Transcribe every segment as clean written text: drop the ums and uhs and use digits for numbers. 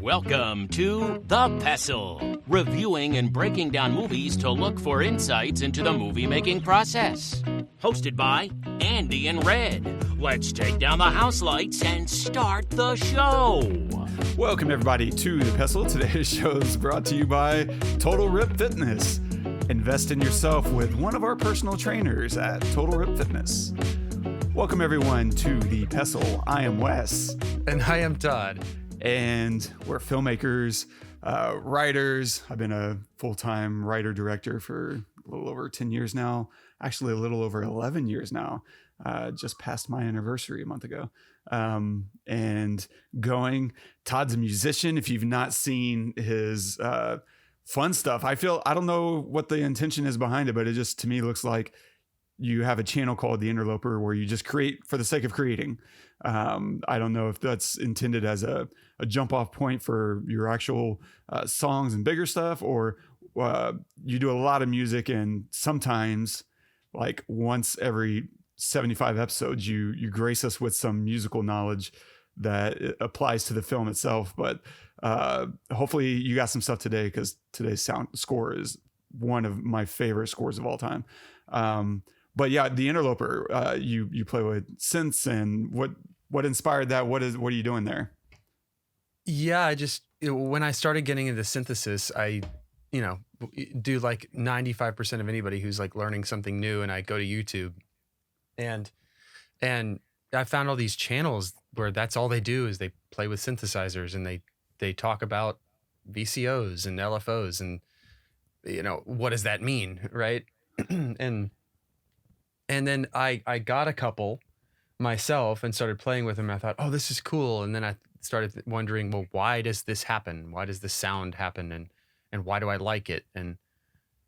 Welcome to The Pestle, reviewing and breaking down movies to look for insights into the movie-making process. Hosted by Andy and Red. Let's take down the house lights and start the show. Welcome, everybody, to The Pestle. Today's show is brought to you by Total Rip Fitness. Invest in yourself with one of our personal trainers at Total Rip Fitness. Welcome, everyone, to The Pestle. I am Weisz. And I am Todd. And we're filmmakers, writers. I've been a full-time writer-director for a little over 10 years now. Actually, a little over 11 years now. Just passed my anniversary a month ago. And going. Todd's a musician. If you've not seen his fun stuff, I don't know what the intention is behind it, but it just, to me, looks like you have a channel called The Interloper where you just create for the sake of creating. I don't know if that's intended as a jump off point for your actual songs and bigger stuff, or you do a lot of music, and sometimes, like once every 75 episodes, you grace us with some musical knowledge that applies to the film itself. But hopefully you got some stuff today, because today's sound score is one of my favorite scores of all time. But yeah, The Interloper, you play with synths, and what inspired that? What are you doing there? Yeah, when I started getting into synthesis, I do like 95% of anybody who's like learning something new, and I go to YouTube, and I found all these channels where that's all they do is they play with synthesizers, and they talk about VCOs and LFOs, and what does that mean, right? and then I got a couple myself and started playing with them. I thought, oh, this is cool. And then I started wondering, well, why does this happen? Why does this sound happen? And why do I like it? And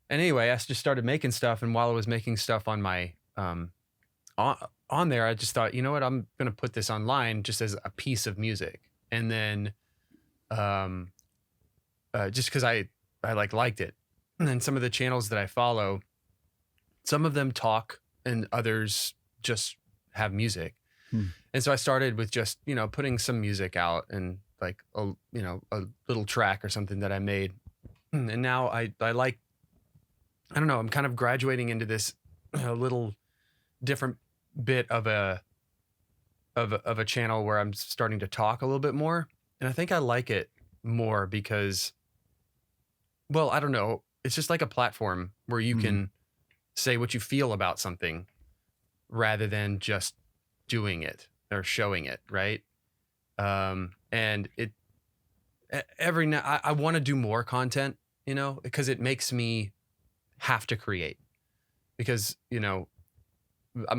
anyway, I just started making stuff. And while I was making stuff on my, on there, I just thought, you know what, I'm going to put this online just as a piece of music. And then, just cause I liked it. And then some of the channels that I follow, some of them talk and others just have music. And so I started with just, putting some music out, and like, a little track or something that I made. And now I like, I don't know, I'm kind of graduating into this little different bit of a channel where I'm starting to talk a little bit more. And I think I like it more because, well, I don't know. It's just like a platform where you can say what you feel about something rather than just doing it or showing it, right? And every now I want to do more content, because it makes me have to create, because I'm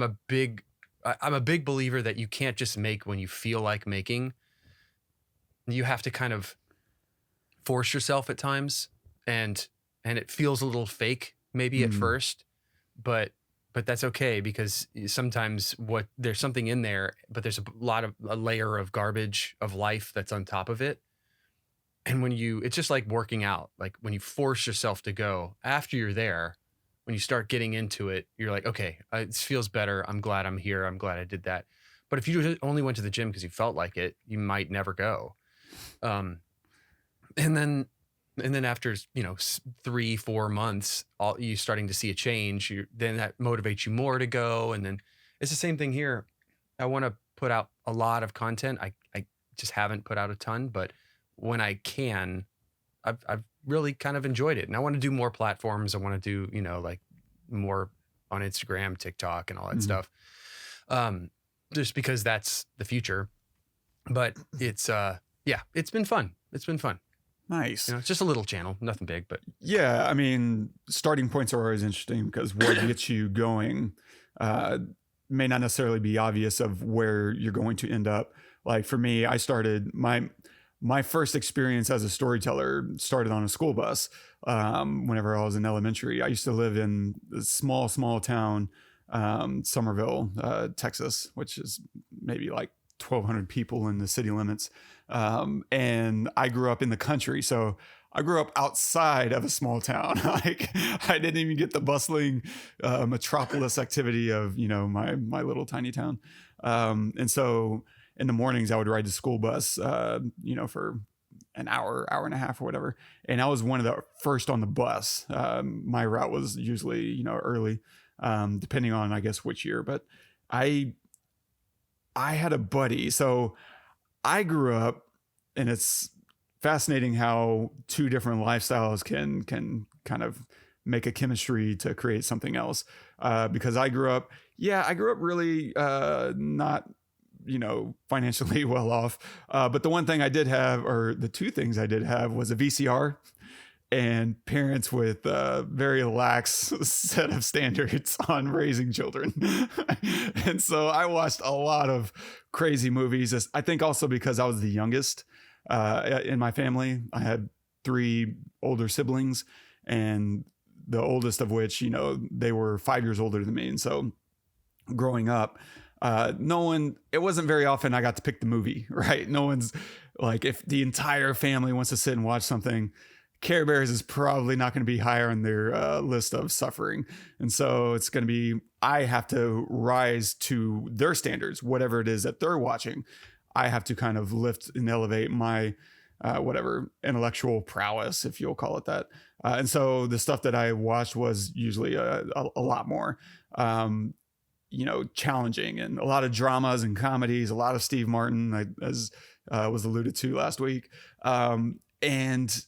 a big believer that you can't just make when you feel like making. You have to kind of force yourself at times, and it feels a little fake maybe at first, but that's okay, because sometimes there's something in there, but there's a layer of garbage of life that's on top of it. And it's just like working out. Like when you force yourself to go, after you're there, when you start getting into it, you're like, okay, it feels better. I'm glad I'm here. I'm glad I did that. But if you only went to the gym because you felt like it, you might never go. And then after 3-4 months, you starting to see a change. Then that motivates you more to go. And then it's the same thing here. I want to put out a lot of content. I just haven't put out a ton, but when I can, I've really kind of enjoyed it. And I want to do more platforms. I want to do like more on Instagram, TikTok, and all that stuff. Just because that's the future. But it's it's been fun. It's been fun. Nice. It's just a little channel, nothing big, but yeah. I mean, starting points are always interesting, because what gets you going may not necessarily be obvious of where you're going to end up. Like for me, I started my first experience as a storyteller started on a school bus. Whenever I was in elementary, I used to live in a small town, Somerville, Texas, which is maybe like 1,200 people in the city limits. And I grew up in the country. So I grew up outside of a small town. Like I didn't even get the bustling metropolis activity of, my little tiny town. And so in the mornings I would ride the school bus, for an hour and a half or whatever. And I was one of the first on the bus. My route was usually, early, depending on, I guess, which year. But I had a buddy. So I grew up, and it's fascinating how two different lifestyles can kind of make a chemistry to create something else. Because I grew up really not, financially well off. But the one thing I did have, or the two things I did have, was a VCR and parents with a very lax set of standards on raising children. And so I watched a lot of crazy movies. I think also because I was the youngest in my family. I had 3 older siblings, and the oldest of which, they were 5 years older than me. And so growing up, it wasn't very often I got to pick the movie, right? No one's like, if the entire family wants to sit and watch something, Care Bears is probably not going to be higher on their list of suffering. And so it's going to be, I have to rise to their standards, whatever it is that they're watching. I have to kind of lift and elevate my whatever intellectual prowess, if you'll call it that. And so the stuff that I watched was usually a lot more, challenging, and a lot of dramas and comedies, a lot of Steve Martin, as was alluded to last week. And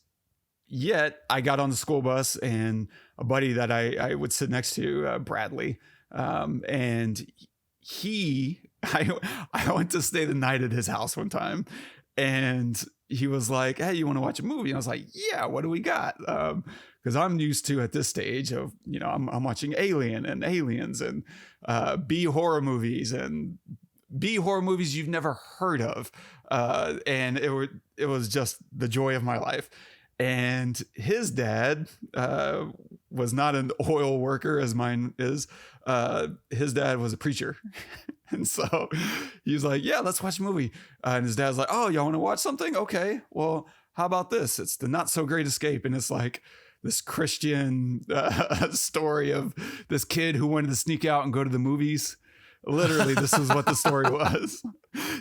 yet I got on the school bus, and a buddy that I would sit next to, Bradley, and I went to stay the night at his house one time, and he was like, "Hey, you want to watch a movie?" And I was like, "Yeah, what do we got?" Because I'm used to, at this stage of, I'm watching Alien and Aliens and B horror movies you've never heard of, and it was just the joy of my life. And his dad was not an oil worker as mine is. His dad was a preacher. And so he was like, "Yeah, let's watch a movie." And his dad's like, "Oh, y'all want to watch something? Okay, well, how about this? It's The Not So Great Escape." And it's like this Christian story of this kid who wanted to sneak out and go to the movies. Literally, this is what the story was.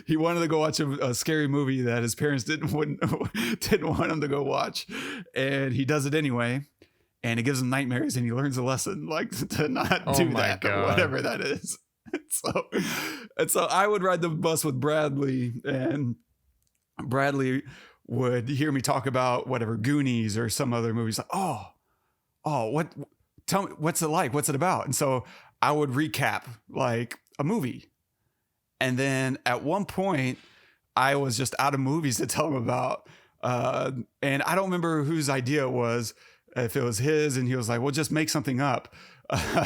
He wanted to go watch a scary movie that his parents didn't want him to go watch. And he does it anyway. And it gives him nightmares, and he learns a lesson, like, to not do that, whatever that is. And so I would ride the bus with Bradley, and Bradley would hear me talk about whatever Goonies or some other movies. Like, tell me, what's it like? What's it about? And so I would recap like a movie. And then at one point I was just out of movies to tell him about. And I don't remember whose idea it was, if it was his, and he was like, "Well, just make something up,"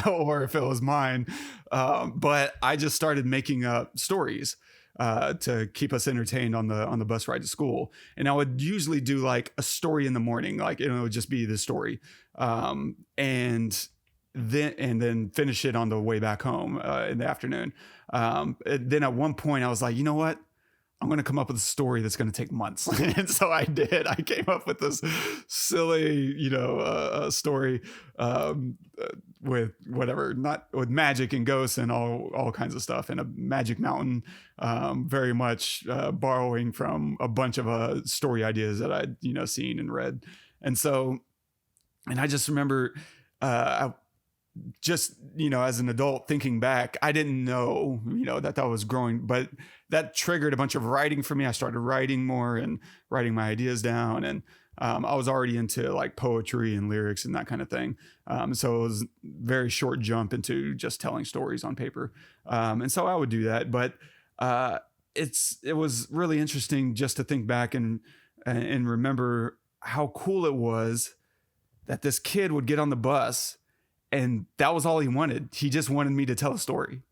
or if it was mine. But I just started making up stories to keep us entertained on the bus ride to school. And I would usually do like a story in the morning, like it would just be the story, and then finish it on the way back home in the afternoon. Then at one point I was like, you know what? I'm going to come up with a story that's going to take months. And so I did. I came up with this silly, story with whatever, not with magic and ghosts and all kinds of stuff, and a magic mountain, very much borrowing from a bunch of story ideas that I'd seen and read. And so, and I just remember just, as an adult thinking back, I didn't know, that was growing, but that triggered a bunch of writing for me. I started writing more and writing my ideas down. And I was already into like poetry and lyrics and that kind of thing. So it was a very short jump into just telling stories on paper. And so I would do that, but it was really interesting just to think back and remember how cool it was that this kid would get on the bus, and that was all he wanted. He just wanted me to tell a story.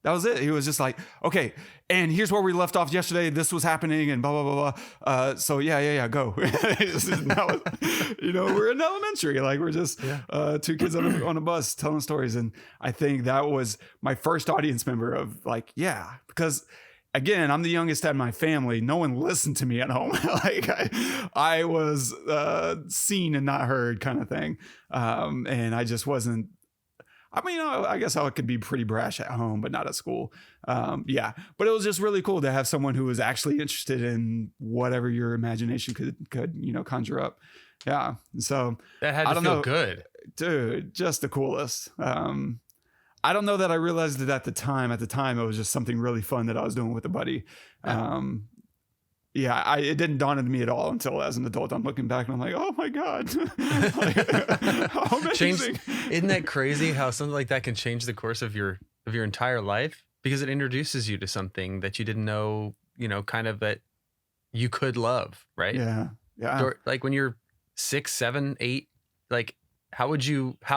That was it. He was just like, "Okay, and here's where we left off yesterday. This was happening, and blah, blah, blah, blah. So yeah, go." We're in elementary. Like, we're just two kids on a bus telling stories. And I think that was my first audience member of like, yeah, because again, I'm the youngest in my family. No one listened to me at home. Like I was seen and not heard kind of thing. And I just wasn't I mean, I guess I could be pretty brash at home, but not at school. Yeah, but it was just really cool to have someone who was actually interested in whatever your imagination could conjure up. Yeah, so that had to feel good, dude. Just the coolest. I don't know that I realized it at the time. At the time, it was just something really fun that I was doing with a buddy. It didn't dawn on me at all until as an adult I'm looking back and I'm like, oh my God. How amazing. Isn't that crazy how something like that can change the course of your entire life? Because it introduces you to something that you didn't know, kind of that you could love, right? Yeah. Yeah. Or, like when you're 6, 7, 8, like how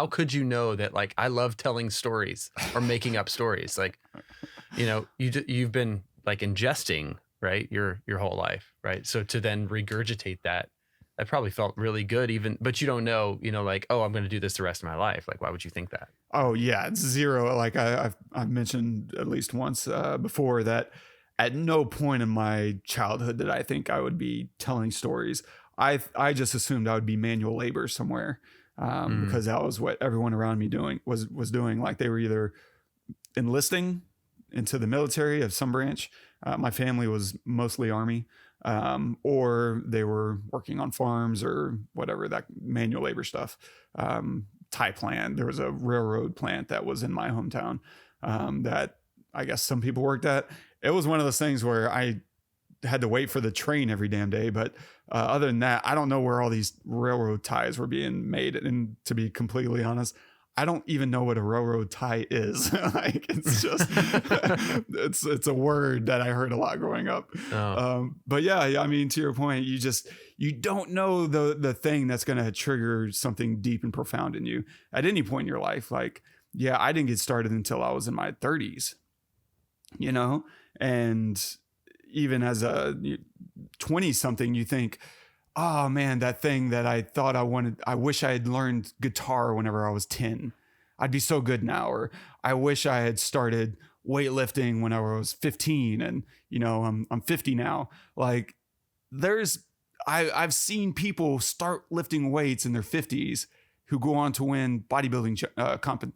could you know that like I love telling stories or making up stories? Like, you've been like ingesting, right, your whole life, right? So to then regurgitate that probably felt really good, but you don't know, like, oh, I'm going to do this the rest of my life. Like, why would you think that? Oh yeah, it's zero. Like I've mentioned at least once before that at no point in my childhood did I think I would be telling stories. I just assumed I would be manual labor somewhere because that was what everyone around me was doing. Like they were either enlisting into the military of some branch. My family was mostly Army, or they were working on farms or whatever, that manual labor stuff. Tie plant. There was a railroad plant that was in my hometown that I guess some people worked at. It was one of those things where I had to wait for the train every damn day. But other than that, I don't know where all these railroad ties were being made. And to be completely honest, I don't even know what a railroad tie is. Like it's just, it's a word that I heard a lot growing up. Oh. But yeah, I mean, to your point, you don't know the thing that's going to trigger something deep and profound in you at any point in your life. Like, yeah, I didn't get started until I was in my 30s, and even as a 20 something, you think, oh man, that thing that I thought I wanted, I wish I had learned guitar whenever I was 10. I'd be so good now. Or I wish I had started weightlifting when I was 15 and, I'm 50 now. Like I've seen people start lifting weights in their 50s who go on to win bodybuilding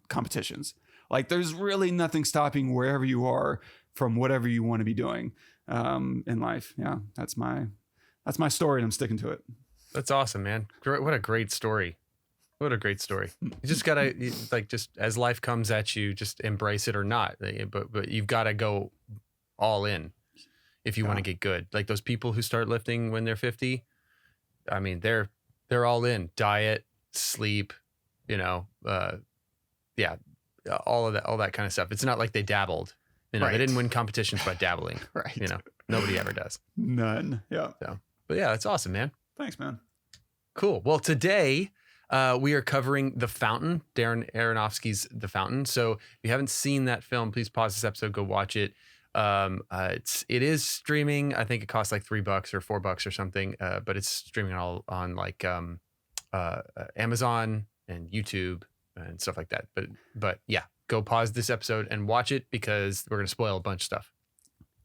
competitions. Like there's really nothing stopping wherever you are from whatever you want to be doing in life. Yeah, that's my story and I'm sticking to it. That's awesome, man. What a great story. What a great story. You just gotta just as life comes at you, just embrace it or not. But you've got to go all in if you want to get good. Like those people who start lifting when they're 50, I mean, they're all in. Diet, sleep, all of that kind of stuff. It's not like they dabbled. Right. They didn't win competitions by dabbling. Right. Nobody ever does. None. Yeah. So, but yeah, that's awesome, man. Thanks, man. Cool. Well, today we are covering The Fountain, Darren Aronofsky's The Fountain. So if you haven't seen that film, please pause this episode, go watch it. It is streaming. I think it costs like $3 or $4 or something. But it's streaming all on like Amazon and YouTube and stuff like that. But yeah, go pause this episode and watch it because we're going to spoil a bunch of stuff.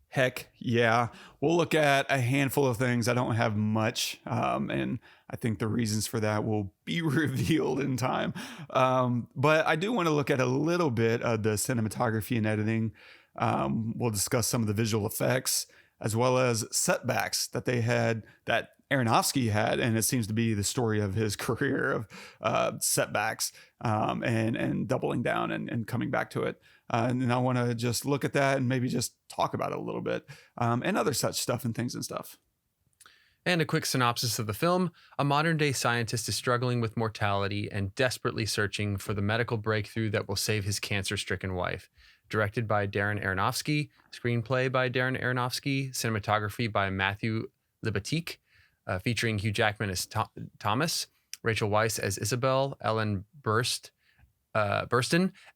Heck yeah. We'll look at a handful of things. I don't have much. And I think the reasons for that will be revealed in time. But I do want to look at a little bit of the cinematography and editing. We'll discuss some of the visual effects as well as setbacks that they had, that Aronofsky had. And it seems to be the story of his career of setbacks and doubling down and coming back to it. And I want to just look at that and maybe just talk about it a little bit and other such stuff and things and stuff. And a quick synopsis of the film. A modern-day scientist is struggling with mortality and desperately searching for the medical breakthrough that will save his cancer-stricken wife. Directed by Darren Aronofsky, screenplay by Darren Aronofsky, cinematography by Matthew Libatique, featuring Hugh Jackman as Tomas, Rachel Weisz as Isabel, Ellen Burstyn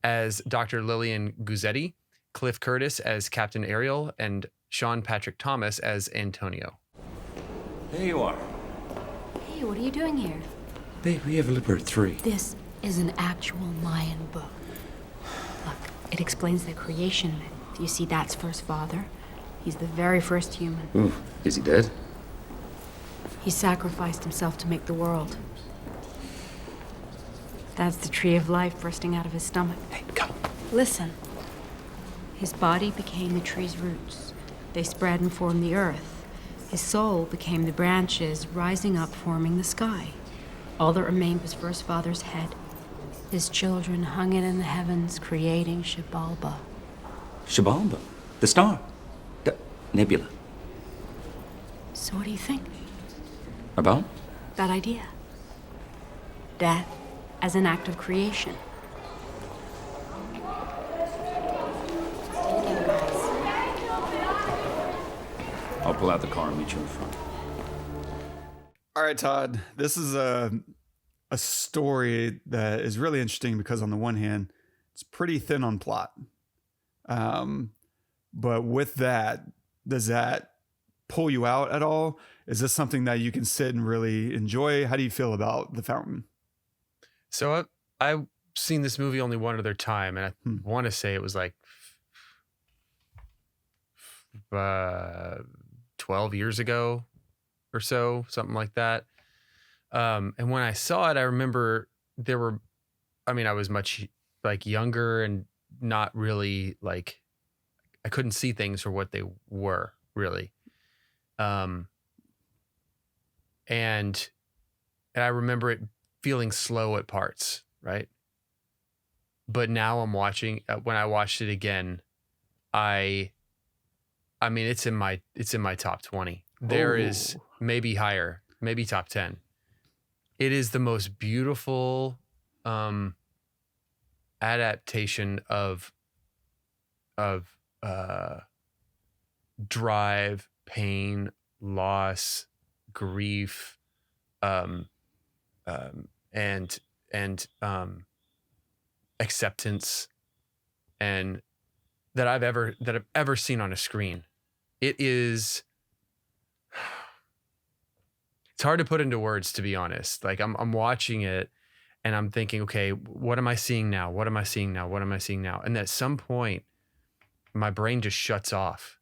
as Dr. Lillian Guzetti, Cliff Curtis as Captain Ariel, and Sean Patrick Thomas as Antonio. There you are. Hey, what are you doing here? Babe, we have Liber 3. This is an actual Mayan book. Look, it explains their creation myth. You see, that's first father. He's the very first human. Ooh, is he dead? He sacrificed himself to make the world. That's the tree of life bursting out of his stomach. Hey, come. Listen. His body became the tree's roots. They spread and formed the earth. His soul became the branches rising up, forming the sky. All that remained was first father's head. His children hung it in the heavens, creating Xibalba. Xibalba, the star, the nebula. So what do you think? About? That idea. Death as an act of creation. I'll pull out the car and meet you in front. All right, Todd. This is a story that is really interesting because on the one hand, it's pretty thin on plot. But with that, does that pull you out at all? Is this something that you can sit and really enjoy? How do you feel about The Fountain? So I've seen this movie only one other time, and I want to say it was like 12 years ago or so, something like that. And when I saw it, I remember I was much like younger and not really like, I couldn't see things for what they were really. And I remember it feeling slow at parts, right? But now I'm watching, when I watched it again, I mean, it's in my top 20. There is maybe higher, maybe top 10. It is the most beautiful adaptation of drive, pain, loss, grief, and acceptance, and that I've ever seen on a screen. It is. It's hard to put into words, to be honest. Like I'm watching it and I'm thinking, okay, what am I seeing now? What am I seeing now? What am I seeing now? And at some point, my brain just shuts off,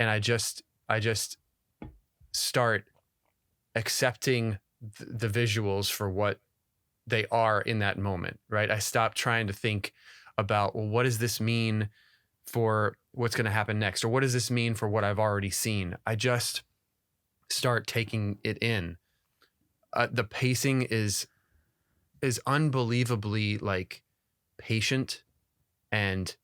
and I just start accepting the visuals for what they are in that moment, right? I stop trying to think about, well, what does this mean for what's going to happen next? Or what does this mean for what I've already seen? I just start taking it in. The pacing is unbelievably like patient and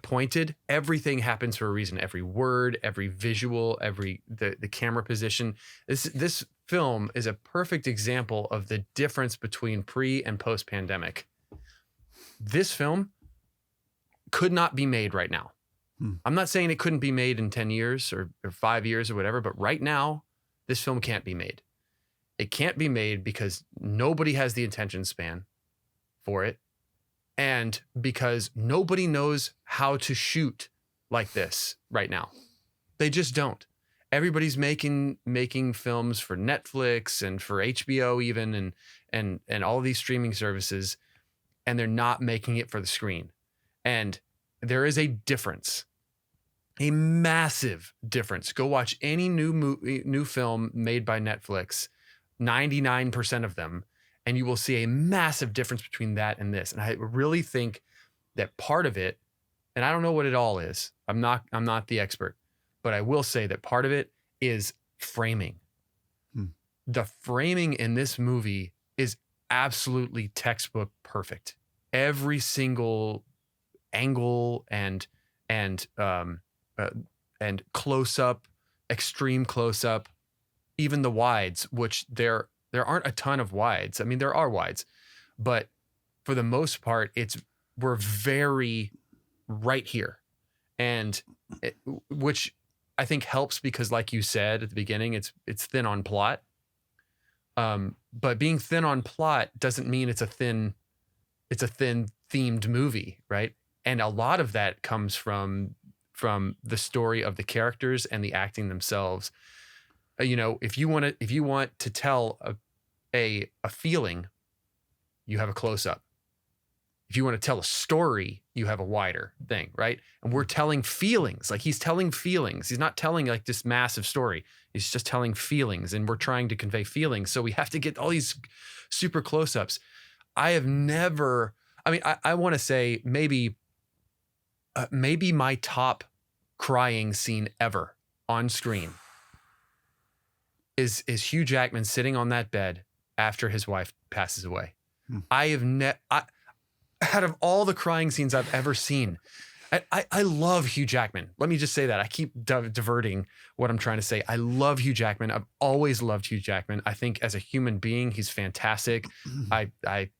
pointed. Everything happens for a reason. Every word, every visual, the camera position. This film is a perfect example of the difference between pre and post pandemic. This film could not be made right now. I'm not saying it couldn't be made in 10 years or 5 years or whatever, but right now, this film can't be made. It can't be made because nobody has the attention span for it, and because nobody knows how to shoot like this right now. They just don't. Everybody's making films for Netflix and for HBO even, and all of these streaming services, and they're not making it for the screen. And there is a difference. A massive difference. Go watch any new film made by Netflix, 99% of them, and you will see a massive difference between that and this. And I really think that part of it, and I don't know what it all is, I'm not the expert, but I will say that part of it is framing. The framing in this movie is absolutely textbook perfect. Every single angle and close up, extreme close up, even the wides, which there aren't a ton of wides. I mean, there are wides, but for the most part, we're very right here, and which I think helps because, like you said at the beginning, it's thin on plot. But being thin on plot doesn't mean it's a thin themed movie, right? And a lot of that comes from the story of the characters and the acting themselves. If you want to tell a feeling, you have a close up. If you want to tell a story, you have a wider thing, right? And we're telling feelings. Like he's telling feelings. He's not telling like this massive story. He's just telling feelings, and we're trying to convey feelings. So we have to get all these super close-ups. I have never, I mean, I want to say maybe my top crying scene ever on screen is Hugh Jackman sitting on that bed after his wife passes away. I have out of all the crying scenes I've ever seen, I love Hugh Jackman. Let me just say that. I keep diverting what I'm trying to say. I love Hugh Jackman. I've always loved Hugh Jackman. I think as a human being, he's fantastic. I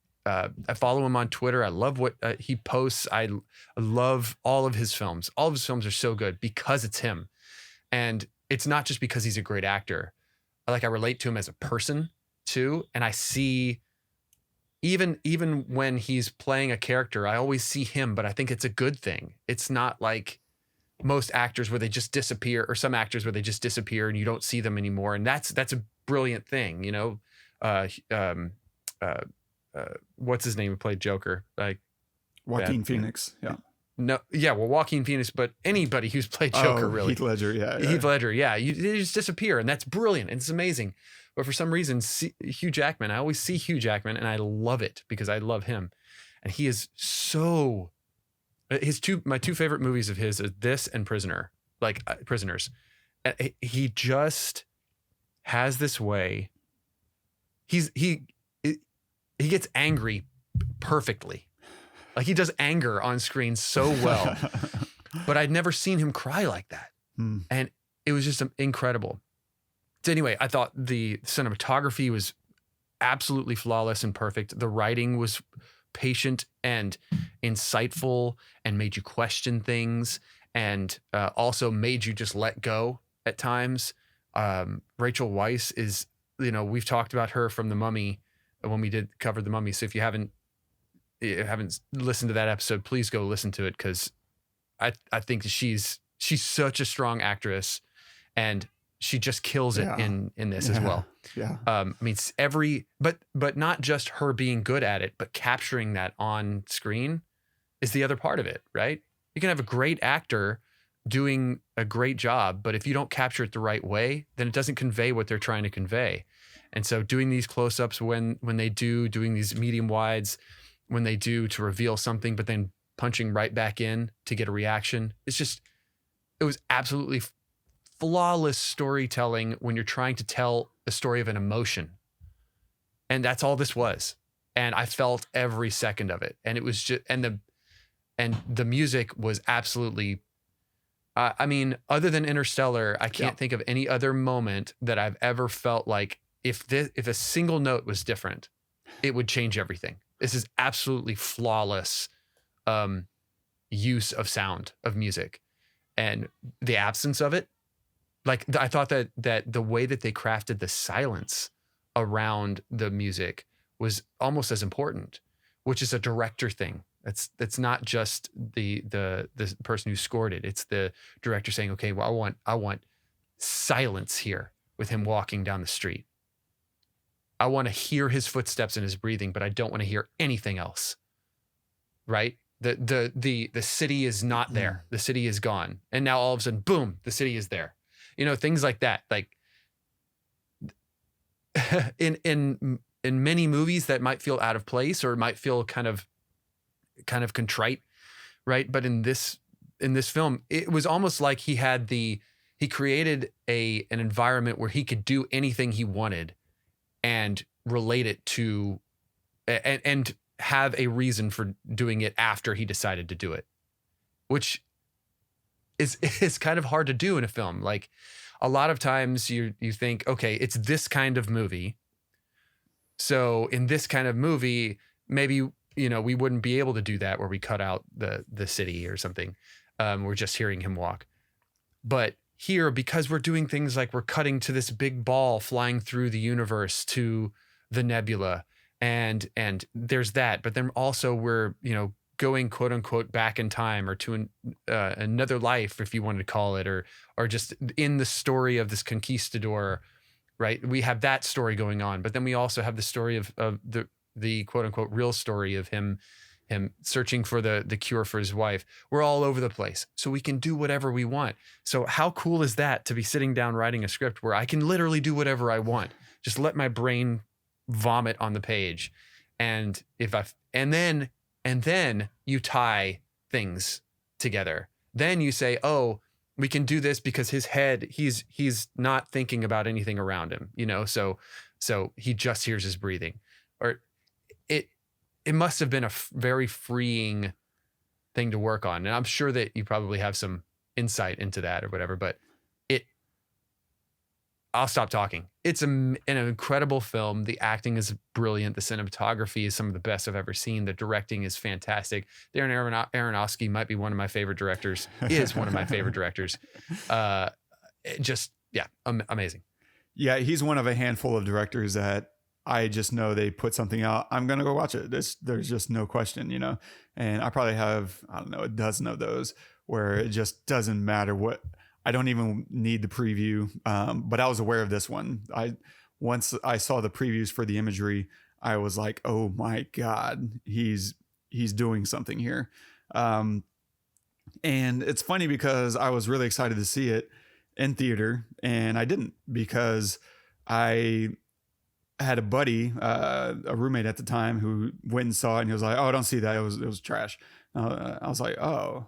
follow him on Twitter. I love what he posts. I love all of his films. All of his films are so good because it's him. And it's not just because he's a great actor. I relate to him as a person too. And I see, even when he's playing a character, I always see him, but I think it's a good thing. It's not like most actors where they just disappear, or some actors where they just disappear and you don't see them anymore. And that's a brilliant thing, you know? What's his name who played Joker? Like Joaquin Phoenix. Yeah. No, yeah, well, Joaquin Phoenix, but anybody who's played Joker, really. Heath Ledger, yeah. Heath Ledger, yeah. They just disappear, and that's brilliant, and it's amazing. But for some reason, Hugh Jackman, I always see Hugh Jackman, and I love it because I love him. And he is so... My two favorite movies of his are this and Prisoners. He just has this way. He gets angry perfectly. Like he does anger on screen so well, but I'd never seen him cry like that. And it was just incredible. So anyway, I thought the cinematography was absolutely flawless and perfect. The writing was patient and insightful and made you question things, and also made you just let go at times. Rachel Weisz is, we've talked about her from The Mummy when we cover The Mummy. So if you haven't listened to that episode, please go listen to it, because I think she's such a strong actress, and she just kills it in this as well. Yeah. I mean, but not just her being good at it, but capturing that on screen is the other part of it, right? You can have a great actor doing a great job, but if you don't capture it the right way, then it doesn't convey what they're trying to convey. And so doing these close-ups when they doing these medium wides, when they do to reveal something, but then punching right back in to get a reaction. It was absolutely flawless storytelling when you're trying to tell a story of an emotion. And that's all this was. And I felt every second of it. And it was just, and the music was absolutely, I mean, other than Interstellar, I can't think of any other moment that I've ever felt like if a single note was different, it would change everything. This is absolutely flawless use of sound, of music, and the absence of it. Like I thought that the way that they crafted the silence around the music was almost as important, which is a director thing. That's not just the person who scored it. It's the director saying, okay, well, I want silence here with him walking down the street. I want to hear his footsteps and his breathing, but I don't want to hear anything else. Right? The city is not there. The city is gone. And now all of a sudden, boom, the city is there. Things like that. Like in many movies that might feel out of place or might feel kind of contrite, right? But in this film, it was almost like he created an environment where he could do anything he wanted and relate it to and have a reason for doing it after he decided to do it, which is kind of hard to do in a film. Like a lot of times you think, okay, it's this kind of movie. So in this kind of movie, maybe, we wouldn't be able to do that where we cut out the city or something. We're just hearing him walk. But here, because we're doing things like we're cutting to this big ball flying through the universe to the nebula, and there's that. But then also we're, going quote unquote back in time or to another life, if you wanted to call it, or just in the story of this conquistador, right? We have that story going on, but then we also have the story of the quote unquote real story of him him searching for the cure for his wife. We're all over the place, so we can do whatever we want. So how cool is that to be sitting down writing a script where I can literally do whatever I want? Just let my brain vomit on the page. And then you tie things together. Then you say, oh, we can do this because his head, he's not thinking about anything around him, so he just hears his breathing. Or it must have been a very freeing thing to work on. And I'm sure that you probably have some insight into that or whatever, but I'll stop talking. It's an incredible film. The acting is brilliant. The cinematography is some of the best I've ever seen. The directing is fantastic. Darren Aronofsky might be one of my favorite directors, is one of my favorite directors. Amazing. Yeah, he's one of a handful of directors that I just know they put something out, I'm going to go watch it. There's just no question, and I probably have, I don't know, a dozen of those where it just doesn't matter what, I don't even need the preview. But I was aware of this one. Once I saw the previews for the imagery, I was like, oh my God, he's doing something here. And it's funny because I was really excited to see it in theater and I didn't, because I had a buddy, a roommate at the time, who went and saw it and he was like, oh, don't see that. It was trash. I was like, oh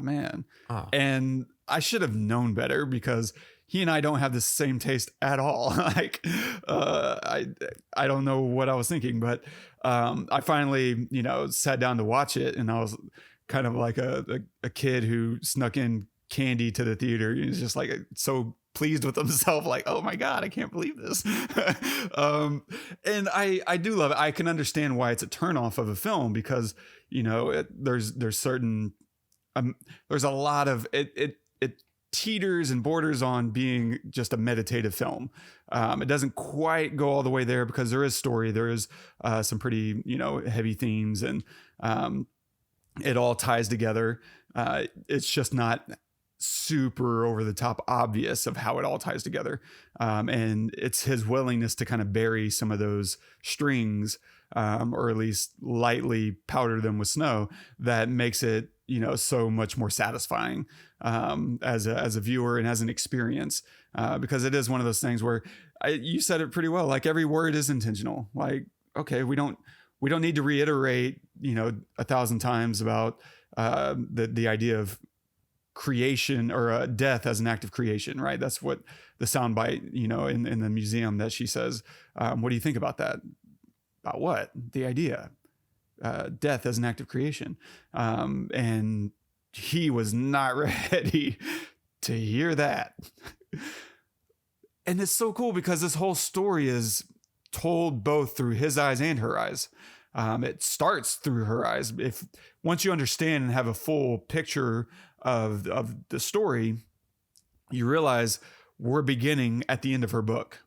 man. Oh. And I should have known better because he and I don't have the same taste at all. Like, I don't know what I was thinking, but I finally, sat down to watch it, and I was kind of like a kid who snuck in candy to the theater. He was just like so pleased with himself, like, oh my God, I can't believe this. And I do love it. I can understand why it's a turnoff of a film because, there's certain, there's a lot of it teeters and borders on being just a meditative film. It doesn't quite go all the way there because there is story. There is some pretty, heavy themes, and it all ties together. It's just not super over the top obvious of how it all ties together. And it's his willingness to kind of bury some of those strings, or at least lightly powder them with snow, that makes it, so much more satisfying as a viewer and as an experience, because it is one of those things where you said it pretty well. Like, every word is intentional. Like, okay, we don't need to reiterate 1,000 times about the idea of creation or death as an act of creation, right? That's what the soundbite, in the museum that she says. What do you think about that? About what? The idea. Death as an act of creation. And he was not ready to hear that. And it's so cool because this whole story is told both through his eyes and her eyes. It starts through her eyes. Once you understand and have a full picture of the story, you realize we're beginning at the end of her book.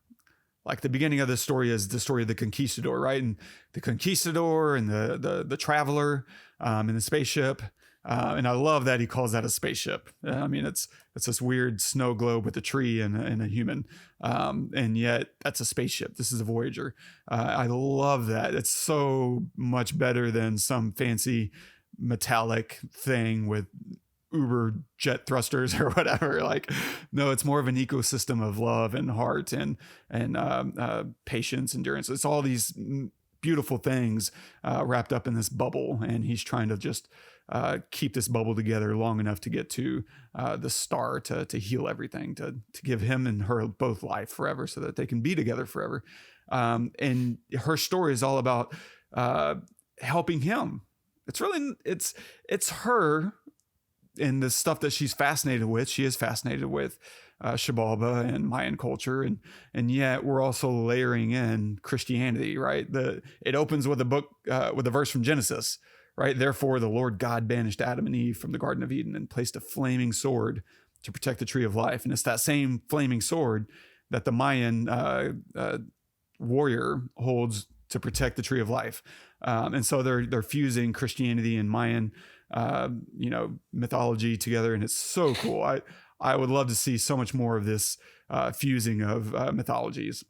Like, the beginning of the story is the story of the conquistador, right? And the conquistador and the traveler, and the spaceship. And I love that he calls that a spaceship. I mean, it's this weird snow globe with a tree and a human. And yet that's a spaceship. This is a Voyager. I love that. It's so much better than some fancy metallic thing with uber jet thrusters or whatever. Like, no, it's more of an ecosystem of love and heart and patience, endurance. It's all these beautiful things wrapped up in this bubble, and he's trying to just keep this bubble together long enough to get to the star to heal everything, to give him and her both life forever so that they can be together forever. And her story is all about helping him. It's her and the stuff that she's fascinated with. She is fascinated with Xibalba and Mayan culture, and yet we're also layering in Christianity, right? It opens with a book with a verse from Genesis, right? Therefore, the Lord God banished Adam and Eve from the Garden of Eden and placed a flaming sword to protect the tree of life. And it's that same flaming sword that the Mayan warrior holds to protect the tree of life. And so they're fusing Christianity and Mayan mythology together, and it's so cool. I would love to see so much more of this fusing of mythologies.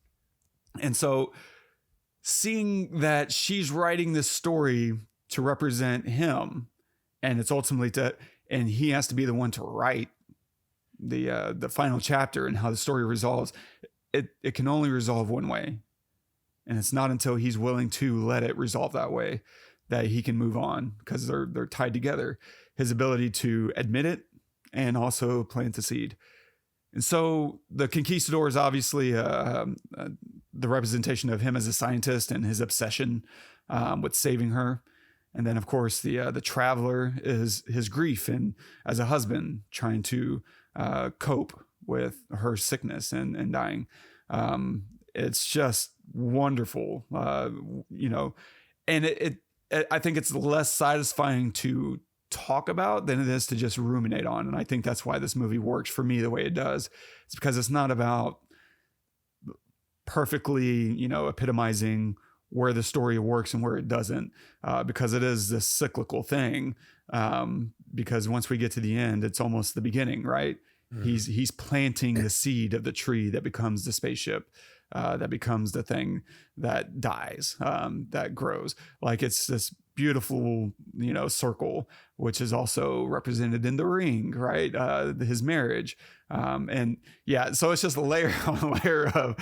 And so seeing that she's writing this story to represent him, and it's ultimately and he has to be the one to write the final chapter and how the story resolves. It can only resolve one way, and it's not until he's willing to let it resolve that way that he can move on, because they're tied together. His ability to admit it and also plant the seed. And so the Conquistador is obviously the representation of him as a scientist and his obsession with saving her. And then, of course, the Traveler is his grief and as a husband trying to cope with her sickness and dying. It's just wonderful, and I think it's less satisfying to talk about than it is to just ruminate on. And I think that's why this movie works for me the way it does. It's because it's not about perfectly, epitomizing where the story works and where it doesn't, because it is this cyclical thing. Because once we get to the end, it's almost the beginning, right? Mm-hmm. He's planting the seed of the tree that becomes the spaceship, that becomes the thing that dies, that grows. Like it's this beautiful, circle, which is also represented in the ring, right? His marriage. And yeah, so it's just a layer on layer of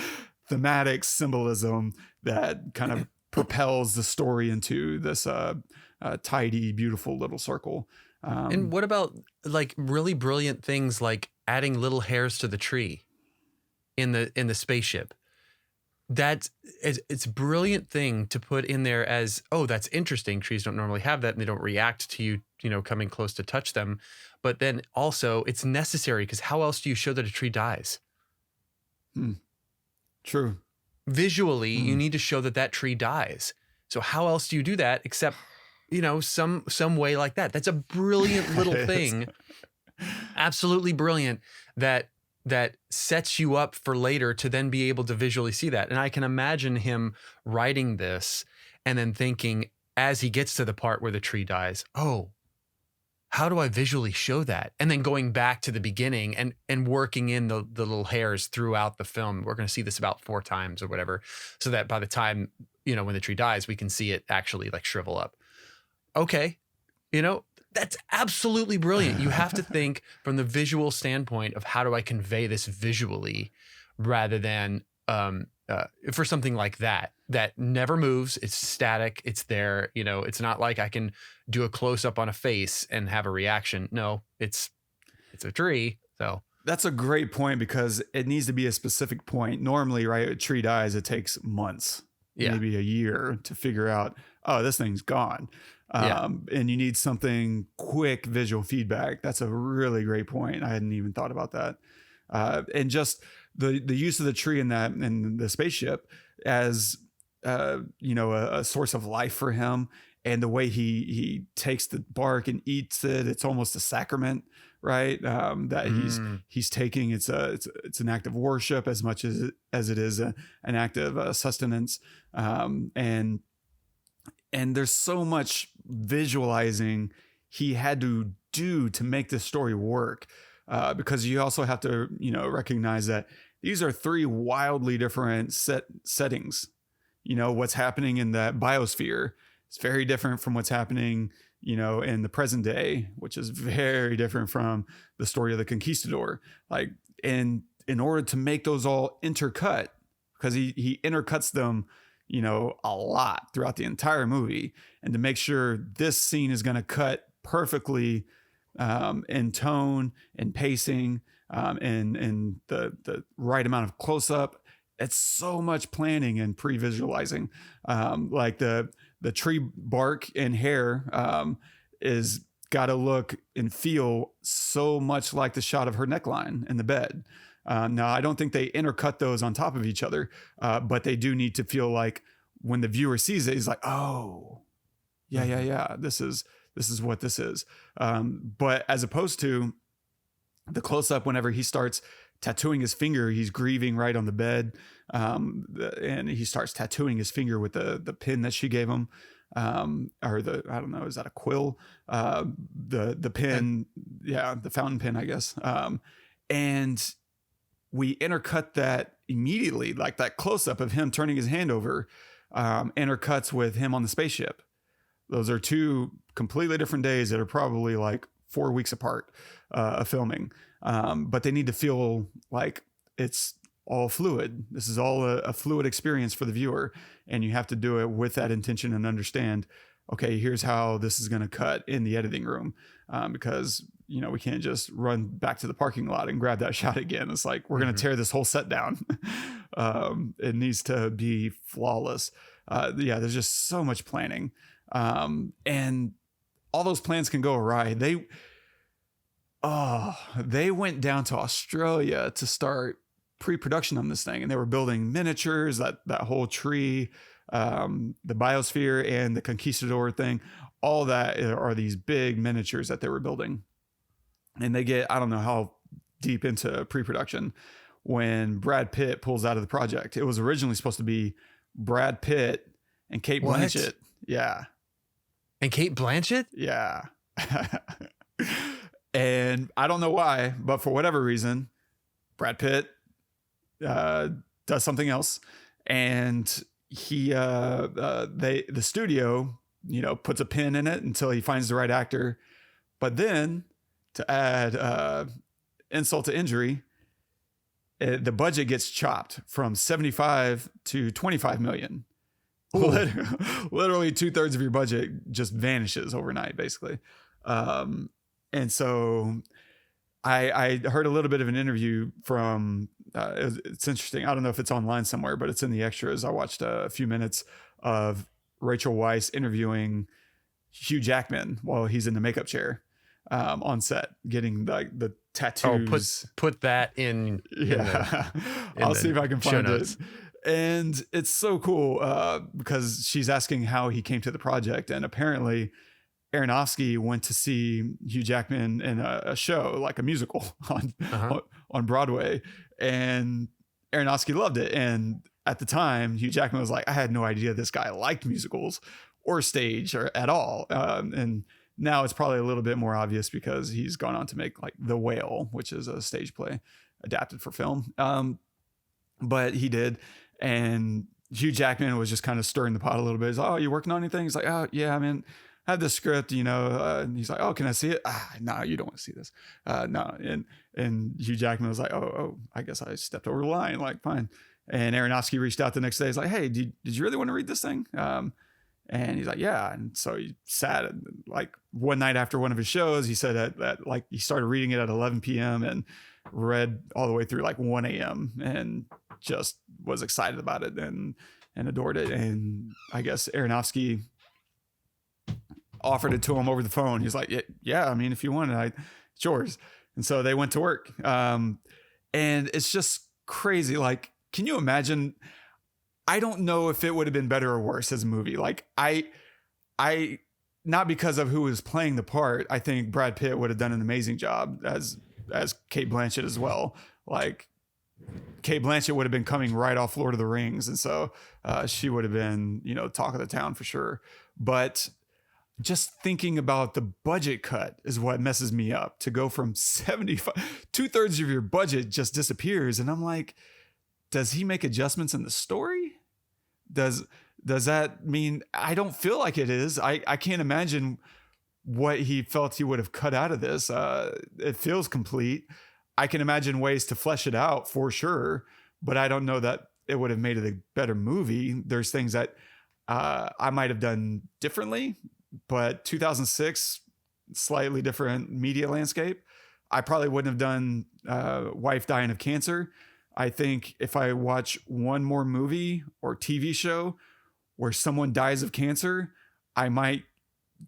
thematic symbolism that kind of propels the story into this tidy, beautiful little circle. And what about like really brilliant things like adding little hairs to the tree in the spaceship? It's a brilliant thing to put in there as, oh, that's interesting. Trees don't normally have that, and they don't react to you, coming close to touch them. But then also it's necessary, because how else do you show that a tree dies? True. Visually, you need to show that tree dies. So how else do you do that except, some way like that? That's a brilliant little thing. Absolutely brilliant. That sets you up for later to then be able to visually see that. And I can imagine him writing this and then thinking, as he gets to the part where the tree dies, oh, how do I visually show that? And then going back to the beginning and working in the little hairs throughout the film. We're going to see this about 4 times or whatever, so that by the time, when the tree dies, we can see it actually like shrivel up. Okay. That's absolutely brilliant. You have to think from the visual standpoint of how do I convey this visually, rather than for something like that never moves. It's static. It's there. It's not like I can do a close up on a face and have a reaction. No, it's a tree. So that's a great point, because it needs to be a specific point. Normally, right, a tree dies, it takes months, maybe a year to figure out, oh, this thing's gone. And you need something quick visual feedback. That's a really great point. I hadn't even thought about that. And just the use of the tree in the spaceship as, a source of life for him, and the way he takes the bark and eats it. It's almost a sacrament, right? That he's taking. It's an act of worship as much as it is an act of sustenance. And there's so much visualizing he had to do to make this story work, because you also have to, recognize that these are 3 wildly different settings. What's happening in that biosphere is very different from what's happening, in the present day, which is very different from the story of the Conquistador. Like, in order to make those all intercut, because he intercuts them, a lot throughout the entire movie, and to make sure this scene is going to cut perfectly in tone and pacing, and the right amount of close up. It's so much planning and pre-visualizing. Like the tree bark and hair is got to look and feel so much like the shot of her neckline in the bed. Now, I don't think they intercut those on top of each other, but they do need to feel like when the viewer sees it, he's like, oh, yeah. This is what this is. But as opposed to the close up, whenever he starts tattooing his finger, he's grieving right on the bed. And he starts tattooing his finger with the pin that she gave him. Or I don't know, is that a quill? The pin, the fountain pen, I guess. And we intercut that immediately, like that close up of him turning his hand over, intercuts with him on the spaceship. Those are two completely different days that are probably like 4 weeks apart of filming. But they need to feel like it's all fluid. This is all a fluid experience for the viewer. And you have to do it with that intention and understand, okay, here's how this is going to cut in the editing room. Because, you know, we can't just run back to the parking lot and grab that shot again. It's like, we're going to tear this whole set down. It needs to be flawless. Yeah, there's just so much planning. And all those plans can go awry. They went down to Australia to start pre-production on this thing, and they were building miniatures, that whole tree, the biosphere and the conquistador thing. All that are these big miniatures that they were building. And they get, I don't know how deep into pre-production when Brad Pitt pulls out of the project. It was originally supposed to be Brad Pitt and Kate Blanchett. Yeah. And Kate Blanchett? Yeah. And I don't know why, but for whatever reason, Brad Pitt does something else. And he, the studio, you know, puts a pin in it until he finds the right actor. But then to add insult to injury, the budget gets chopped from 75 to 25 million. Literally 2/3 of your budget just vanishes overnight, basically. And so I heard a little bit of an interview from, it's interesting. I don't know if it's online somewhere, but it's in the extras. I watched a few minutes of Rachel Weisz interviewing Hugh Jackman while he's in the makeup chair on set, getting the tattoos. Put that in. Yeah. I'll see if I can find it. And it's so cool because she's asking how he came to the project. And apparently Aronofsky went to see Hugh Jackman in a show, like a musical on Broadway. And Aronofsky loved it. And at the time, Hugh Jackman was like, I had no idea this guy liked musicals or stage or at all. And now it's probably a little bit more obvious because he's gone on to make like The Whale, which is a stage play adapted for film. But he did. And Hugh Jackman was just kind of stirring the pot a little bit. He's like, oh, you working on anything? He's like, oh, yeah, I mean, I have the script, you know. And he's like, oh, can I see it? No, you don't want to see this. No. And Hugh Jackman was like, oh, I guess I stepped over the line. Like, fine. And Aronofsky reached out the next day. He's like, hey, did you really want to read this thing? And he's like, yeah. And so he sat like one night after one of his shows. He said that like he started reading it at 11 p.m. and read all the way through like 1 a.m. and just was excited about it and adored it. And I guess Aronofsky offered it to him over the phone. He's like, yeah, I mean, if you want it, it's yours. And so they went to work. And it's just crazy. Like, can you imagine? I don't know if it would have been better or worse as a movie. Like I not because of who was playing the part. I think Brad Pitt would have done an amazing job as Kate Blanchett as well. Like Kate Blanchett would have been coming right off Lord of the Rings. And so she would have been, you know, talk of the town for sure. But just thinking about the budget cut is what messes me up, to go from 75, 2/3 of your budget just disappears. And I'm like, does he make adjustments in the story? Does that mean? I don't feel like it is. I can't imagine what he felt he would have cut out of this. It feels complete. I can imagine ways to flesh it out for sure, but I don't know that it would have made it a better movie. There's things that I might have done differently, but 2006, slightly different media landscape. I probably wouldn't have done wife dying of cancer. I think if I watch one more movie or TV show where someone dies of cancer, I might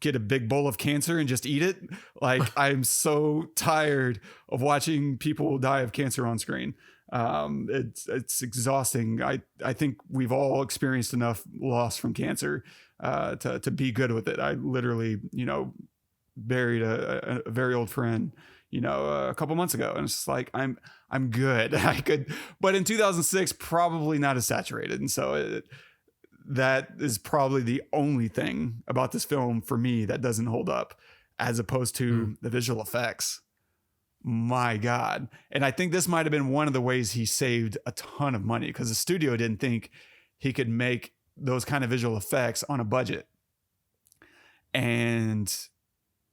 get a big bowl of cancer and just eat it. Like, I'm so tired of watching people die of cancer on screen. It's exhausting. I think we've all experienced enough loss from cancer to be good with it. I literally, you know, buried a very old friend, you know, a couple months ago, and it's just like, I'm good. I could, but in 2006, probably not as saturated. And so that is probably the only thing about this film for me that doesn't hold up, as opposed to the visual effects. My God. And I think this might have been one of the ways he saved a ton of money, because the studio didn't think he could make those kind of visual effects on a budget. And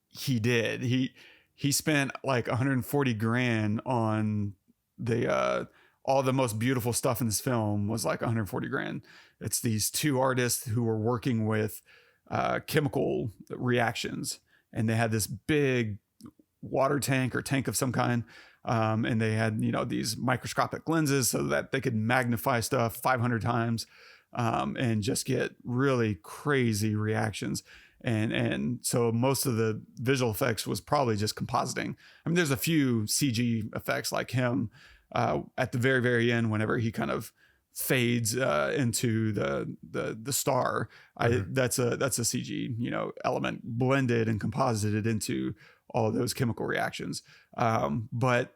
he did. He spent like 140 grand on the all the most beautiful stuff in this film was like 140 grand. It's these two artists who were working with chemical reactions, and they had this big water tank or tank of some kind. And they had, these microscopic lenses so that they could magnify stuff 500 times and just get really crazy reactions. And so most of the visual effects was probably just compositing. I mean, there's a few CG effects like him at the very, very end, whenever he kind of fades into the star. That's a CG, element blended and composited into all of those chemical reactions. But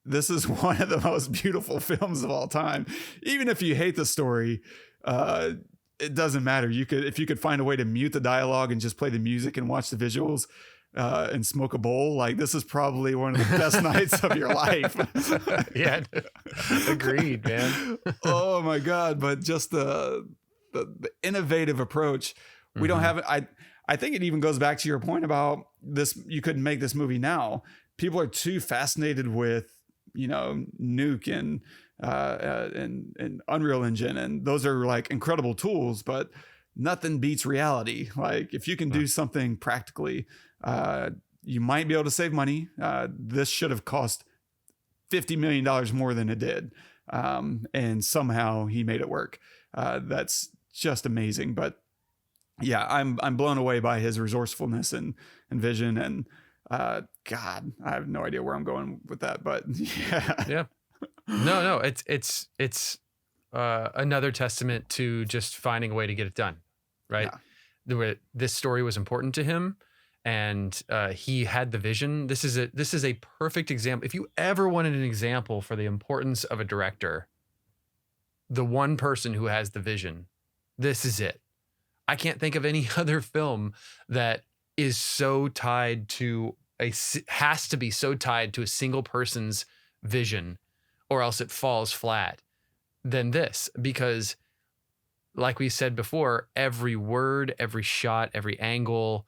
this is one of the most beautiful films of all time. Even if you hate the story, it doesn't matter. If you could find a way to mute the dialogue and just play the music and watch the visuals and smoke a bowl, like this is probably one of the best nights of your life. Yeah, agreed, man. Oh my God. But just the innovative approach. We don't have it. I think it even goes back to your point about this. You couldn't make this movie now. People are too fascinated with, Nuke and Unreal Engine. And those are like incredible tools, but nothing beats reality. Like if you can do something practically, you might be able to save money. This should have cost $50 million more than it did. And somehow he made it work. That's just amazing. But yeah, I'm blown away by his resourcefulness and vision. And God, I have no idea where I'm going with that, but yeah. No, it's another testament to just finding a way to get it done, right? Yeah. This story was important to him, and he had the vision. This is a perfect example. If you ever wanted an example for the importance of a director, the one person who has the vision, this is it. I can't think of any other film that is so tied to has to be so tied to a single person's vision, or else it falls flat, than this. Because like we said before, every word, every shot, every angle,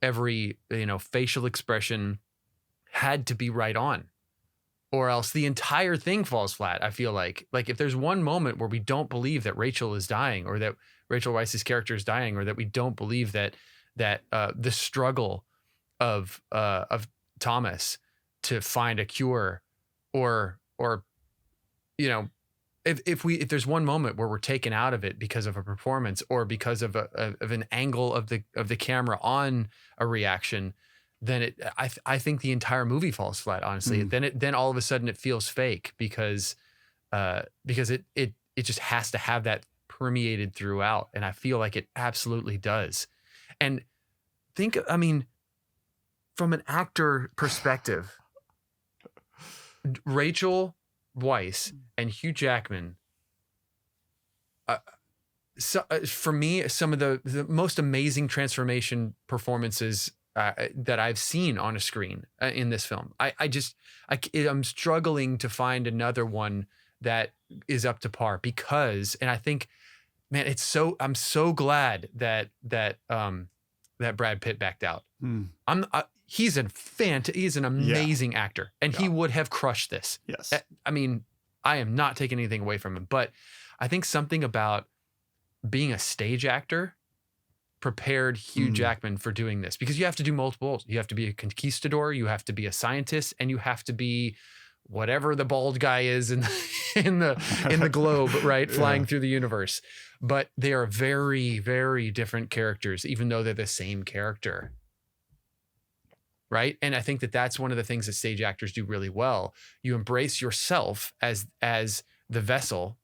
every, facial expression had to be right on, or else the entire thing falls flat. I feel like if there's one moment where we don't believe that Rachel is dying, or that Rachel Weisz's character is dying, or that we don't believe that the struggle of Tomas to find a cure, or if there's one moment where we're taken out of it because of a performance, or because of an angle of the camera on a reaction, then I think the entire movie falls flat, honestly. Then all of a sudden it feels fake because it just has to have that permeated throughout, and I feel like it absolutely does. And from an actor perspective, Rachel Weisz and Hugh Jackman, for me, some of the most amazing transformation performances that I've seen on a screen in this film. I'm struggling to find another one that is up to par, because, and I think, man, I'm so glad that Brad Pitt backed out. He's an amazing actor, and he would have crushed this. Yes. I mean, I am not taking anything away from him, but I think something about being a stage actor prepared Hugh Jackman for doing this, because you have to do multiple. You have to be a conquistador, you have to be a scientist, and you have to be whatever the bald guy is in the globe, right? Flying through the universe. But they are very, very different characters, even though they're the same character. Right. And I think that that's one of the things that stage actors do really well. You embrace yourself as the vessel,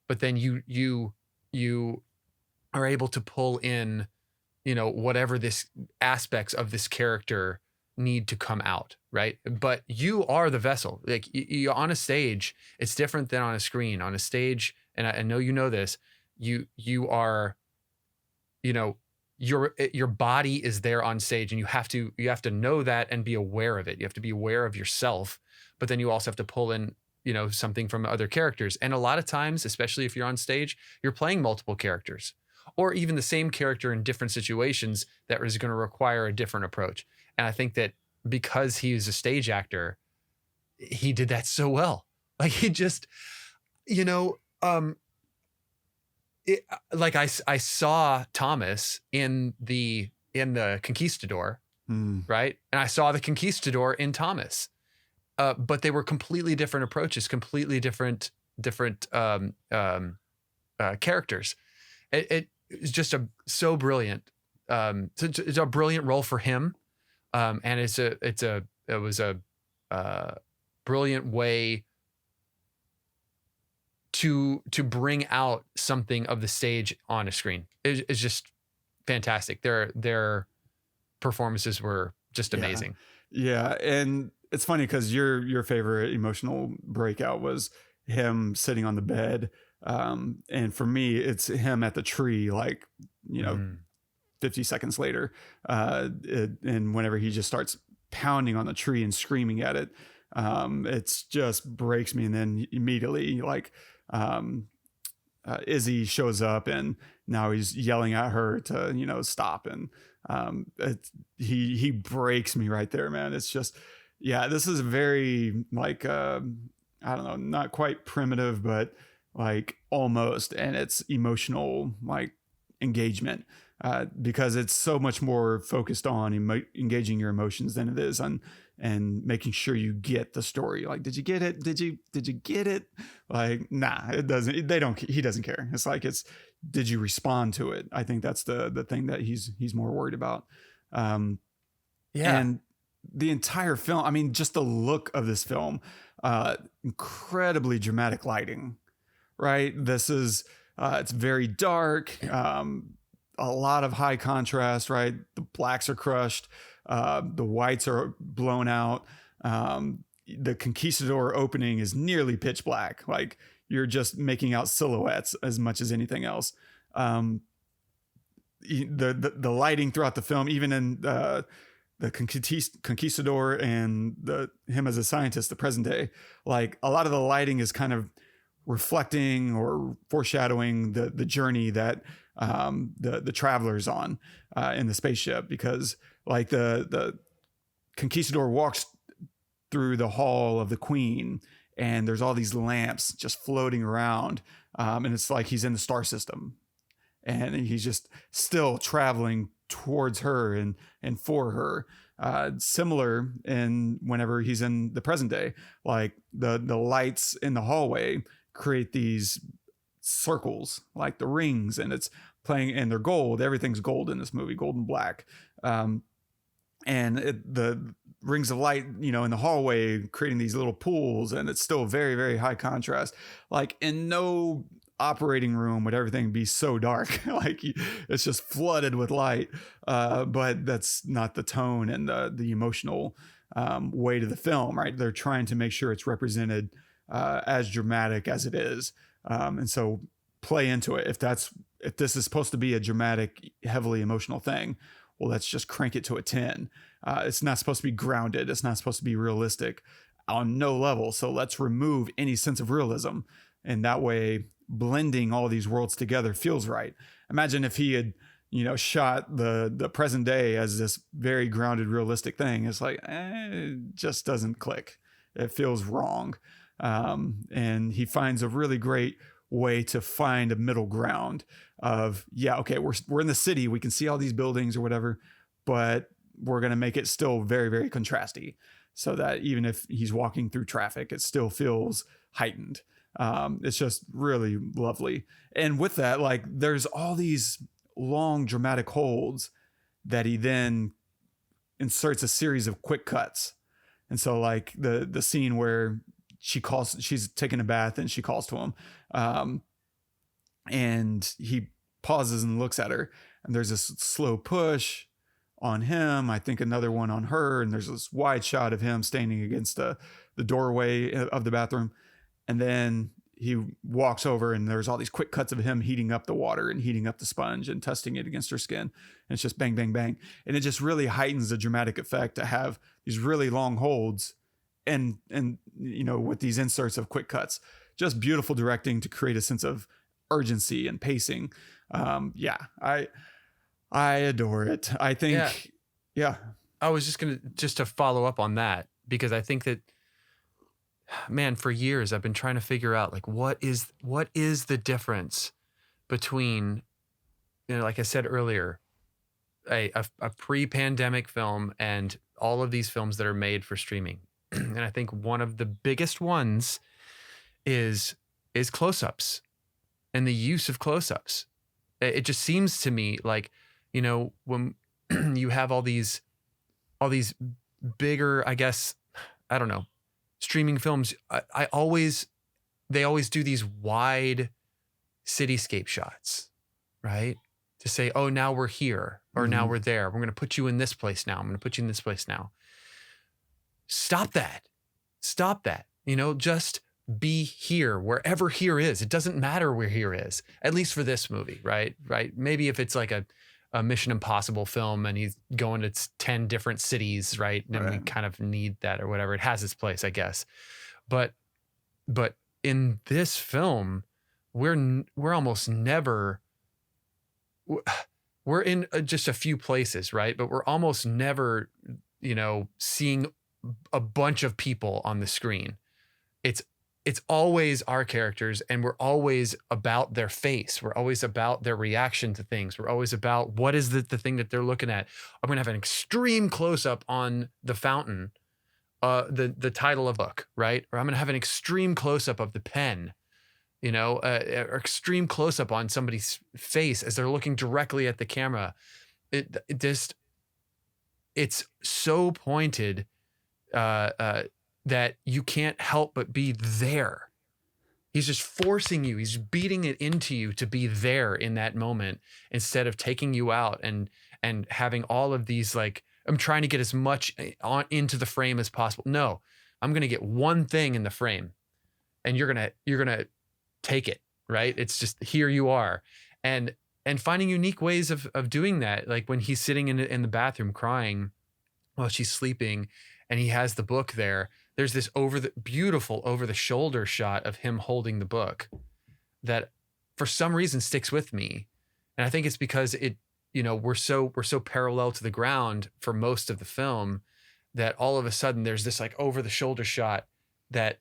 but then you are able to pull in, whatever this aspects of this character need to come out. Right. But you are the vessel. Like you on a stage, it's different than on a screen. On a stage, and I know you know this, you are, your body is there on stage, and you have to know that and be aware of it. You have to be aware of yourself, but then you also have to pull in, something from other characters. And a lot of times, especially if you're on stage, you're playing multiple characters, or even the same character in different situations that is going to require a different approach. And I think that because he is a stage actor, he did that so well. Like he just, you know, like I saw Tomas in the Conquistador, right? And I saw the Conquistador in Tomas, but they were completely different approaches, completely different characters. It is just so brilliant. It's a brilliant role for him, and it was a brilliant way to bring out something of the stage on a screen. It's just fantastic. Their performances were just amazing. Yeah, and it's funny because your favorite emotional breakout was him sitting on the bed, and for me, it's him at the tree, like 50 seconds later, and whenever he just starts pounding on the tree and screaming at it, it's just breaks me. And then immediately, like, Izzy shows up and now he's yelling at her to stop, and he breaks me right there, man. It's just, this is very like I don't know, not quite primitive, but like almost, and it's emotional like engagement, because it's so much more focused on engaging your emotions than it is on and making sure you get the story. Like, did you get it? Did you get it? Like, nah, it doesn't. He doesn't care. It's like, did you respond to it? I think that's the thing that he's more worried about. And the entire film, I mean, just the look of this film, incredibly dramatic lighting, right? This is, it's very dark, a lot of high contrast, right? The blacks are crushed. The whites are blown out. The Conquistador opening is nearly pitch black. Like, you're just making out silhouettes as much as anything else. The lighting throughout the film, even in the Conquistador and him as a scientist, the present day, like a lot of the lighting is kind of reflecting or foreshadowing the journey that the traveler's on in the spaceship, because like the Conquistador walks through the hall of the Queen and there's all these lamps just floating around, and it's like he's in the star system, and he's just still traveling towards her and for her. Similar in whenever he's in the present day, like the lights in the hallway create these circles like the rings, and it's playing, and they're gold. Everything's gold in this movie, gold and black. And the rings of light, in the hallway, creating these little pools, and it's still very, very high contrast. Like, in no operating room would everything be so dark. Like, it's just flooded with light. But that's not the tone and the emotional weight of the film, right? They're trying to make sure it's represented as dramatic as it is. And so play into it. If this is supposed to be a dramatic, heavily emotional thing, well, let's just crank it to a 10. It's not supposed to be grounded. It's not supposed to be realistic on no level. So let's remove any sense of realism. And that way, blending all these worlds together feels right. Imagine if he had, shot the present day as this very grounded, realistic thing. It's like, it just doesn't click. It feels wrong. And he finds a really great way to find a middle ground of, okay, we're in the city, we can see all these buildings or whatever, but we're going to make it still very, very contrasty, so that even if he's walking through traffic, it still feels heightened. It's just really lovely. And with that, like, there's all these long dramatic holds that he then inserts a series of quick cuts. And so, like, the scene where she's taking a bath and she calls to him, and he pauses and looks at her, and there's this slow push on him, I think another one on her, and there's this wide shot of him standing against the doorway of the bathroom, and then he walks over and there's all these quick cuts of him heating up the water and heating up the sponge and testing it against her skin, and it's just bang, bang, bang, and it just really heightens the dramatic effect to have these really long holds and with these inserts of quick cuts. Just beautiful directing to create a sense of urgency and pacing. I adore it. I think, yeah. I was just to follow up on that, because I think that, man, for years I've been trying to figure out like what is the difference between, like I said earlier, a pre-pandemic film and all of these films that are made for streaming. And I think one of the biggest ones is close-ups and the use of close-ups. It just seems to me like, when you have all these bigger, I guess, I don't know, streaming films, they always do these wide cityscape shots, right? To say, oh, now we're here, or now we're there. We're going to put you in this place now. I'm going to put you in this place now. Stop that. Just be here, wherever here is. It doesn't matter where here is, at least for this movie, right? Maybe if it's like a Mission Impossible film and he's going to 10 different cities, right? Then we kind of need that or whatever. It has its place, I guess. But in this film, we're almost never, we're in just a few places, right? But we're almost never, seeing a bunch of people on the screen. It's always our characters, and we're always about their face. We're always about their reaction to things. We're always about what is the thing that they're looking at. I'm going to have an extreme close-up on the fountain, the title of the book, right? Or I'm going to have an extreme close-up of the pen, or extreme close-up on somebody's face as they're looking directly at the camera. It's so pointed, that you can't help but be there. He's just forcing you. He's beating it into you to be there in that moment, instead of taking you out and having all of these, like, I'm trying to get as much into the frame as possible. No, I'm going to get one thing in the frame, and you're going to take it, right? It's just, here you are. And finding unique ways of doing that. Like when he's sitting in the bathroom crying while she's sleeping, and he has the book there. There's this beautiful over the shoulder shot of him holding the book that for some reason sticks with me. And I think it's because we're so parallel to the ground for most of the film that all of a sudden there's this like over the shoulder shot that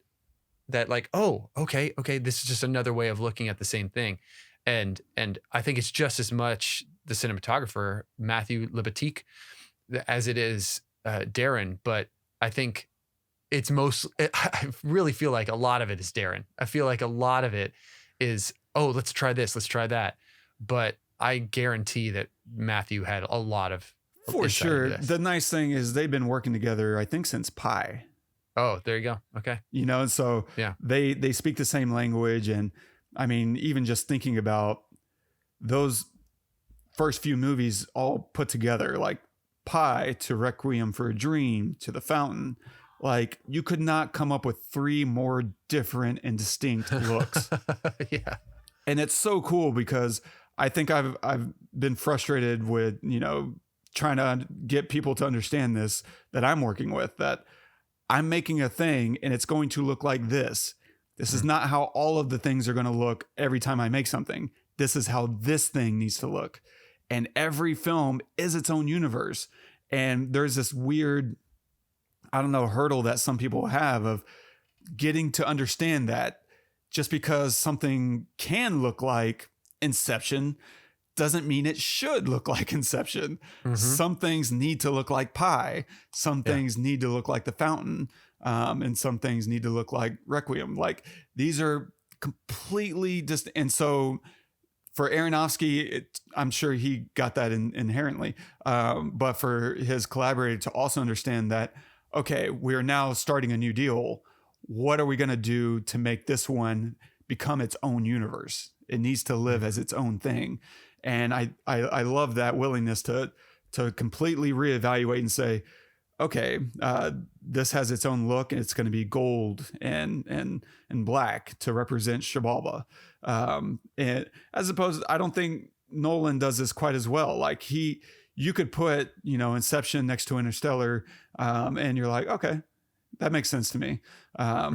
like, oh, okay. This is just another way of looking at the same thing. And I think it's just as much the cinematographer, Matthew Libatique, as it is Darren, but I think I really feel like a lot of it is Darren. I feel like a lot of it is, oh, let's try this, let's try that. But I guarantee that Matthew had a lot of for sure. The nice thing is they've been working together, I think, since Pi. Oh, there you go. Okay. So yeah, they speak the same language. And I mean, even just thinking about those first few movies all put together, like Pi to Requiem for a Dream to The Fountain, like you could not come up with three more different and distinct looks. Yeah. And it's so cool because I think I've been frustrated with, trying to get people to understand this, that I'm working with, that I'm making a thing and it's going to look like this. This is not how all of the things are going to look every time I make something. This is how this thing needs to look. And every film is its own universe. And there's this weird, hurdle that some people have of getting to understand that just because something can look like Inception doesn't mean it should look like Inception. Mm-hmm. Some things need to look like Pi. Some things need to look like The Fountain. And some things need to look like Requiem. Like these are completely just, and so for Aronofsky, I'm sure he got that inherently. But for his collaborator to also understand that, okay, we're now starting a new deal. What are we going to do to make this one become its own universe? It needs to live as its own thing. And I love that willingness to completely reevaluate and say, okay, this has its own look and it's going to be gold and black to represent Xibalba. And as opposed, I don't think Nolan does this quite as well. Like you could put, Inception next to Interstellar, and you're like, okay, that makes sense to me. I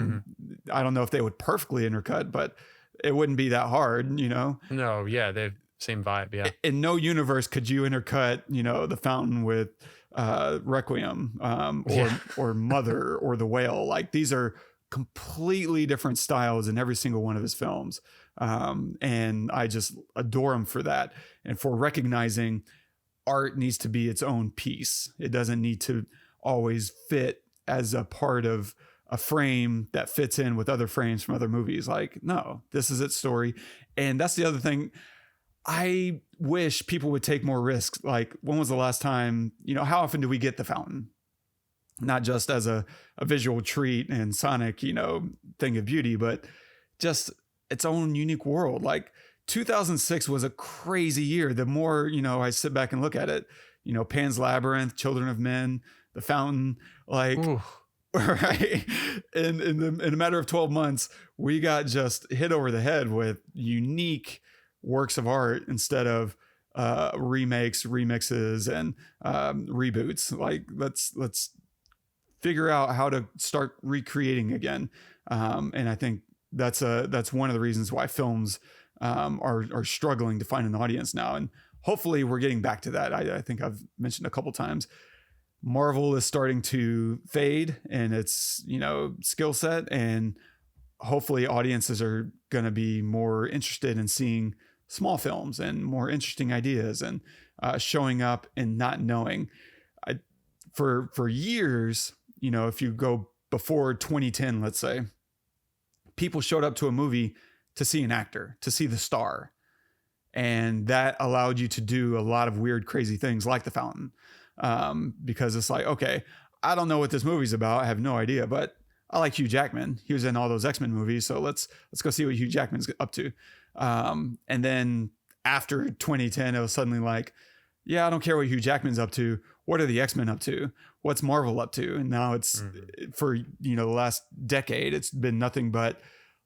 don't know if they would perfectly intercut, but it wouldn't be that hard, you know? No, yeah, they have same vibe. Yeah. In no universe could you intercut, you know, the fountain with Requiem or Mother or The Whale. Like, these are completely different styles in every single one of his films. And I just adore him for that. And for recognizing art needs to be its own piece. It doesn't need to always fit as a part of a frame that fits in with other frames from other movies. Like, no, this is its story. And that's the other thing. I wish people would take more risks. Like, when was the last time, you know, how often do we get the fountain? Not just as a visual treat and sonic, you know, thing of beauty, but just its own unique world. Like, 2006 was a crazy year. The more, you know, I sit back and look at it, you know, Pan's Labyrinth, Children of Men, The Fountain, like, ooh. Right. In a matter of 12 months, we got just hit over the head with unique works of art instead of remakes, remixes, and reboots. Like, let's figure out how to start recreating again. And I think that's one of the reasons why films are struggling to find an audience now. And hopefully we're getting back to that. I think I've mentioned a couple times, Marvel is starting to fade in its, you know, skill set, and hopefully audiences are going to be more interested in seeing small films and more interesting ideas and showing up and not knowing. For years, you know, if you go before 2010, let's say, people showed up to a movie to see an actor, to see the star. And that allowed you to do a lot of weird, crazy things like The Fountain. Because it's like, okay, I don't know what this movie's about. I have no idea, but I like Hugh Jackman. He was in all those X-Men movies. So let's go see what Hugh Jackman's up to. And then after 2010, it was suddenly like, yeah, I don't care what Hugh Jackman's up to. What are the X-Men up to? What's Marvel up to? And now it's for, you know, the last decade, it's been nothing but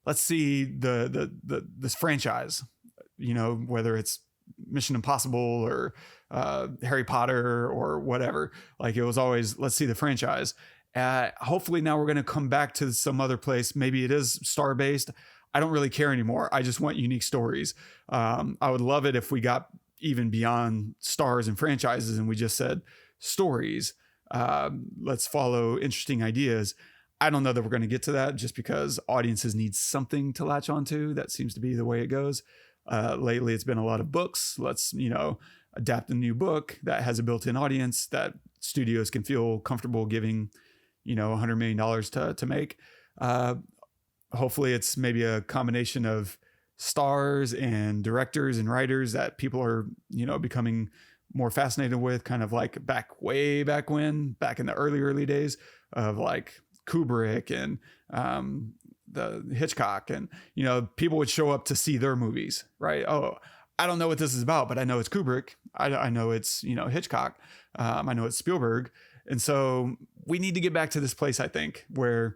let's see this franchise, you know, whether it's Mission Impossible or Harry Potter or whatever. Like, it was always, let's see the franchise. Hopefully now we're going to come back to some other place. Maybe it is star-based. I don't really care anymore. I just want unique stories. I would love it if we got even beyond stars and franchises and we just said stories. Let's follow interesting ideas. I don't know that we're going to get to that just because audiences need something to latch onto. That seems to be the way it goes. Lately, it's been a lot of books. Let's, you know, adapt a new book that has a built-in audience that studios can feel comfortable giving, you know, $100 million to make. Hopefully it's maybe a combination of stars and directors and writers that people are, you know, becoming more fascinated with, kind of like way back in the early days of like Kubrick and the Hitchcock, and, you know, people would show up to see their movies, right? Oh, I don't know what this is about, but I know it's Kubrick. I know it's, you know, Hitchcock. I know it's Spielberg. And so we need to get back to this place, I think, where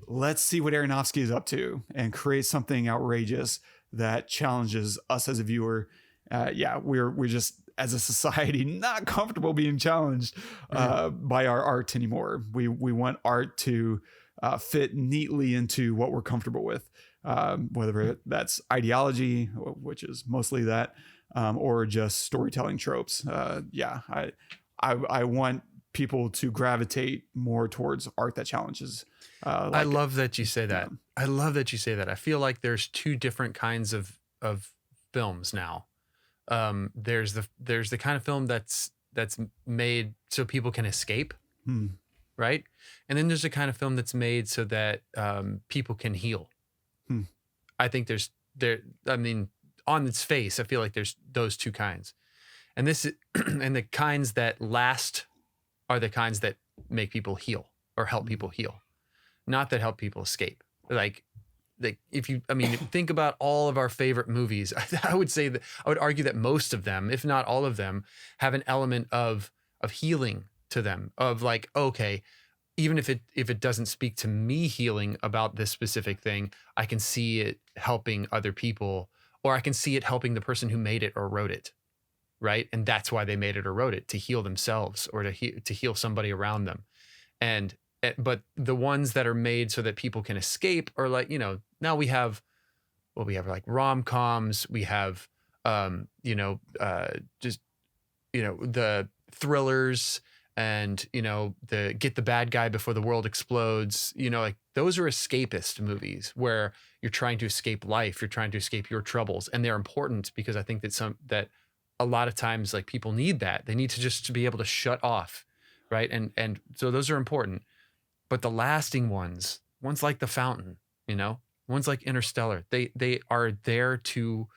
let's see what Aronofsky is up to and create something outrageous that challenges us as a viewer. We're just, as a society, not comfortable being challenged by our art anymore. We want art to fit neatly into what we're comfortable with, whether that's ideology, which is mostly that, or just storytelling tropes. I want people to gravitate more towards art that challenges. I love that you say that. Yeah. I love that you say that. I feel like there's two different kinds of films now. There's the kind of film that's made so people can escape, right? And then there's the kind of film that's made so that people can heal. I think I mean, on its face, I feel like there's those two kinds, and and the kinds that last are the kinds that make people heal or help people heal, not that help people escape. Like if you, I mean, think about all of our favorite movies. I would argue that most of them, if not all of them, have an element of healing to them, of like, okay, even if it doesn't speak to me healing about this specific thing, I can see it helping other people, or I can see it helping the person who made it or wrote it, right? And that's why they made it or wrote it, to heal themselves or to heal somebody around them. But the ones that are made so that people can escape are like, you know, now we have we have like rom-coms, we have just the thrillers, and the get the bad guy before the world explodes. Like those are escapist movies where you're trying to escape life, you're trying to escape your troubles, and they're important because I think that a lot of times, like, people need that. They need to be able to shut off, right? And so those are important. But the lasting ones like The Fountain, ones like Interstellar, they are there to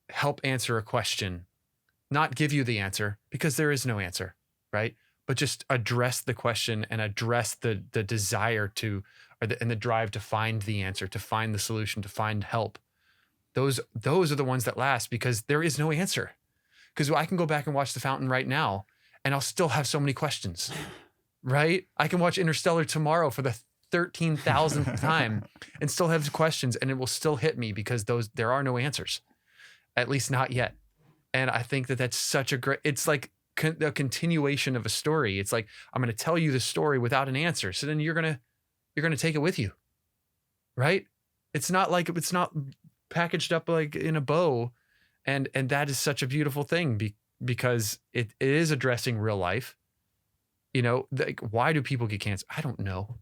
help answer a question, not give you the answer, because there is no answer, right? But just address the question and address the desire and the drive to find the answer, to find the solution, to find help. Those are the ones that last, because there is no answer. Because I can go back and watch The Fountain right now and I'll still have so many questions, right? I can watch Interstellar tomorrow for the 13,000th time and still have questions, and it will still hit me because there are no answers, at least not yet. And I think that that's such a great, it's like a continuation of a story. It's like, I'm going to tell you the story without an answer. So then you're going to take it with you, right? It's not packaged up like in a bow. And that is such a beautiful thing because it is addressing real life. Like, why do people get cancer? I don't know.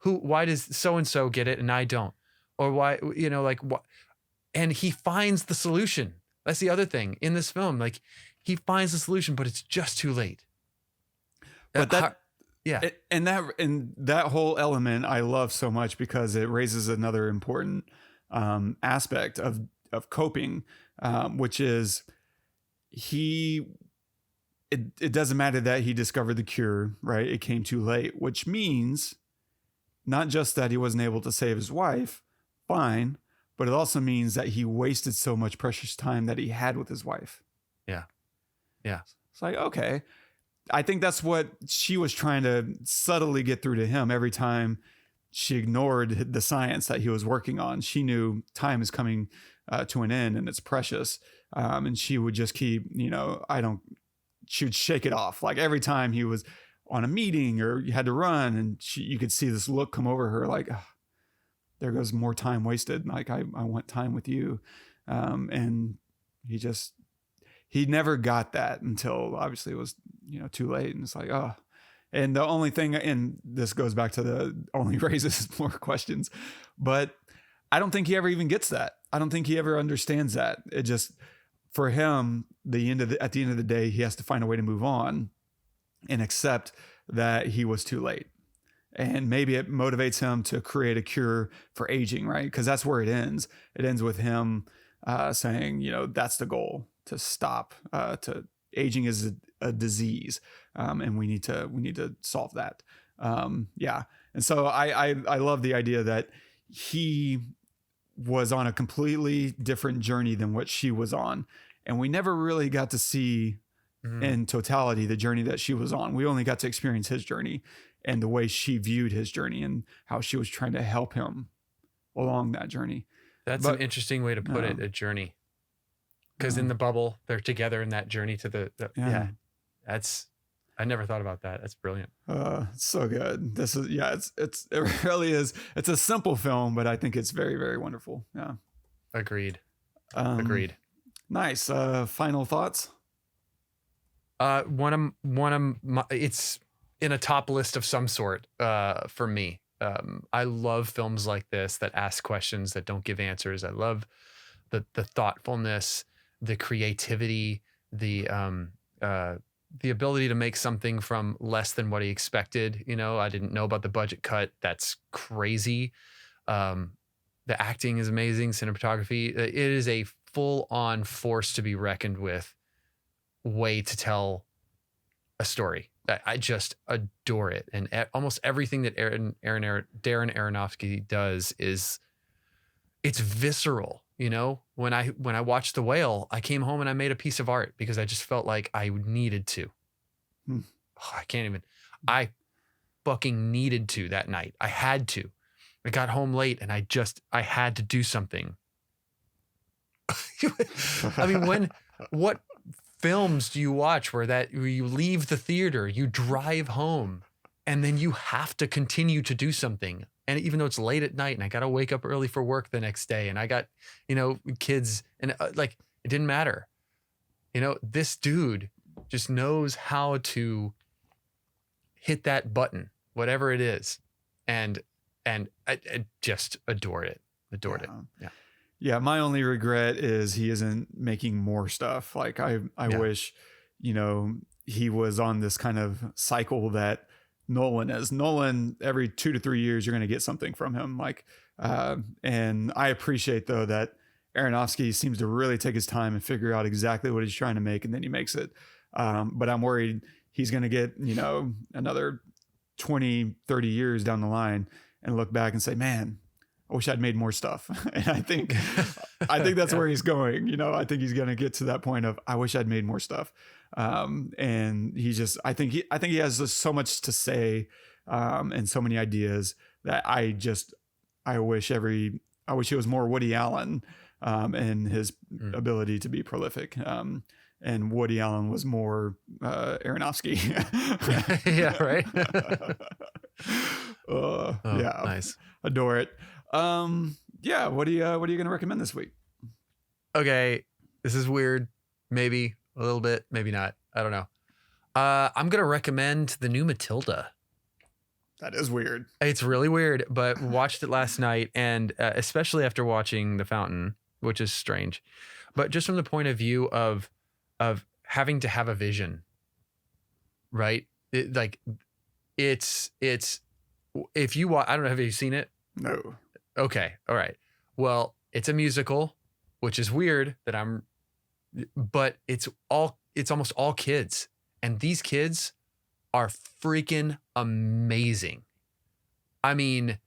Why does so-and-so get it and I don't? Or why, what? And he finds the solution. That's the other thing in this film. Like, he finds the solution, but it's just too late. But yeah. And that whole element I love so much because it raises another important aspect of coping, which is it doesn't matter that he discovered the cure, right? It came too late, which means not just that he wasn't able to save his wife, fine, but it also means that he wasted so much precious time that he had with his wife. Yeah. Yeah. It's like, okay. I think that's what she was trying to subtly get through to him. Every time she ignored the science that he was working on, she knew time is coming to an end and it's precious. And she would just keep, she would shake it off. Like every time he was on a meeting or you had to run, and you could see this look come over her like, oh, there goes more time wasted. Like I want time with you. And he never got that until obviously it was, too late. And it's like, oh, and the only thing, and this goes back to only raises more questions, but I don't think he ever even gets that. I don't think he ever understands that. It just, for him, at the end of the day, he has to find a way to move on and accept that he was too late. And maybe it motivates him to create a cure for aging, right? Because that's where it ends. It ends with him saying, that's the goal, to stop. To aging is a disease, and we need to solve that. Yeah, and so I love the idea that he was on a completely different journey than what she was on, and we never really got to see in totality the journey that she was on. We only got to experience his journey and the way she viewed his journey and how she was trying to help him along that journey. That's an interesting way to put it, a journey. Because in the bubble, they're together in that journey to I never thought about that. That's brilliant. It's so good. This is, it really is. It's a simple film, but I think it's very, very wonderful. Yeah. Agreed. Nice. Final thoughts. It's in a top list of some sort for me. I love films like this that ask questions that don't give answers. I love the thoughtfulness, the creativity, the ability to make something from less than what he expected. I didn't know about the budget cut. That's crazy. The acting is amazing. Cinematography. It is a full-on force to be reckoned with way to tell a story. I just adore it. And almost everything that Darren Aronofsky does it's visceral. When I watched The Whale, I came home and I made a piece of art because I just felt like I needed to. I fucking needed to that night. I had to. I got home late and I had to do something. I mean, what films do you watch where you leave the theater, you drive home, and then you have to continue to do something? And even though it's late at night and I got to wake up early for work the next day and I got, you know, kids and like, it didn't matter. You know, this dude just knows how to hit that button, whatever it is. And I just adored it. Adored it. Yeah. Yeah. My only regret is he isn't making more stuff. Like I wish, you know, he was on this kind of cycle that Nolan is. Nolan, every 2 to 3 years, you're going to get something from him. Like, and I appreciate though that Aronofsky seems to really take his time and figure out exactly what he's trying to make, and then he makes it. But I'm worried he's going to get, you know, another 20, 30 years down the line and look back and say, man, I wish I'd made more stuff. And I think that's where he's going. You know, I think he's going to get to that point of, I wish I'd made more stuff. And he just, I think he has just so much to say, and so many ideas that I wish he was more Woody Allen, and his ability to be prolific. And Woody Allen was more Aronofsky. Yeah, right. Yeah, nice. Adore it. Yeah. What are you going to recommend this week? Okay, this is weird. Maybe a little bit, maybe not. I don't know. I'm going to recommend the new Matilda. That is weird. It's really weird, but watched it last night, and especially after watching The Fountain, which is strange, but just from the point of view of having to have a vision, right? It's if you watch, I don't know, have you seen it? No. Okay. All right. Well, it's a musical, which is weird but it's almost all kids. And these kids are freaking amazing. I mean,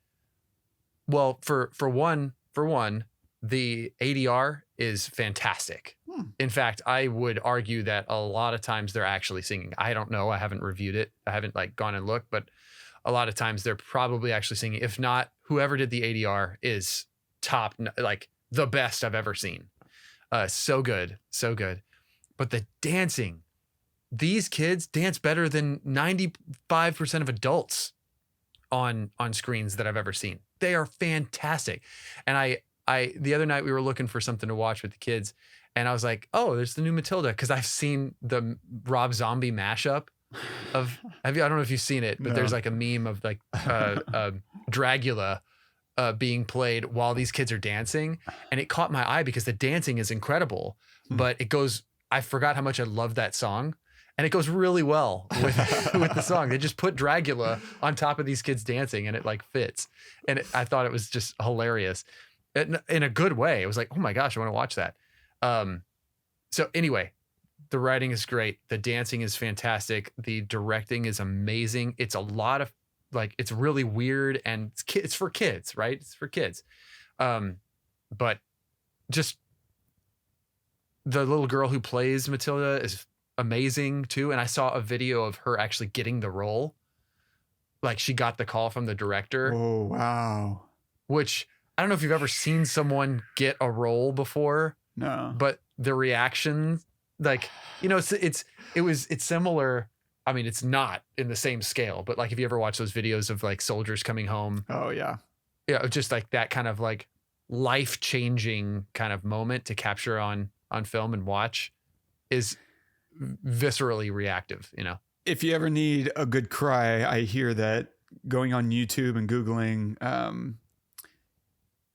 well, for one, the ADR is fantastic. In fact, I would argue that a lot of times they're actually singing. I don't know. I haven't reviewed it. I haven't gone and looked, but a lot of times they're probably actually singing. If not, whoever did the ADR is top, like the best I've ever seen. So good. So good. But the dancing, these kids dance better than 95% of adults on screens that I've ever seen. They are fantastic. And I the other night we were looking for something to watch with the kids, and I was like, oh, there's the new Matilda, because I've seen the Rob Zombie mashup of, I don't know if you've seen it, but there's like a meme of like Dragula being played while these kids are dancing, and it caught my eye because the dancing is incredible, but it goes, I forgot how much I love that song. And it goes really well with the song. They just put Dragula on top of these kids dancing, and it like fits. And I thought it was just hilarious in a good way. It was like, oh my gosh, I want to watch that. So anyway, the writing is great. The dancing is fantastic. The directing is amazing. It's a lot of it's really weird, and it's for kids, right? It's for kids. But just the little girl who plays Matilda is amazing too. And I saw a video of her actually getting the role. Like, she got the call from the director. Oh, wow. Which, I don't know if you've ever seen someone get a role before. No. But the reaction, it's similar. I mean, it's not in the same scale, but like, if you ever watch those videos of like soldiers coming home. Oh yeah. Yeah. Just like that kind of like life-changing kind of moment to capture on film and watch is viscerally reactive, you know. If you ever need a good cry, I hear that going on YouTube and Googling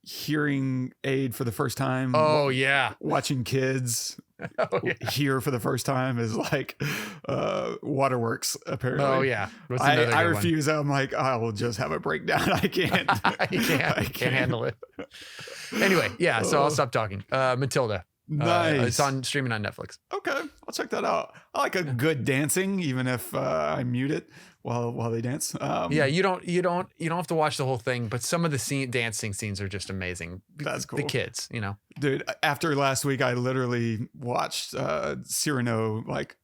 hearing aid for the first time. Oh yeah. Watching kids hear for the first time is like waterworks, apparently. Oh yeah. I refuse. I'm like, I will just have a breakdown. I can't. You can't handle it. Anyway, yeah, so I'll stop talking. Matilda. Nice. It's streaming on Netflix. Okay, I'll check that out. I like a good dancing, even if I mute it while they dance. Yeah, you don't have to watch the whole thing, but some of the dancing scenes are just amazing. That's cool. The kids, you know. Dude, after last week, I literally watched Cyrano like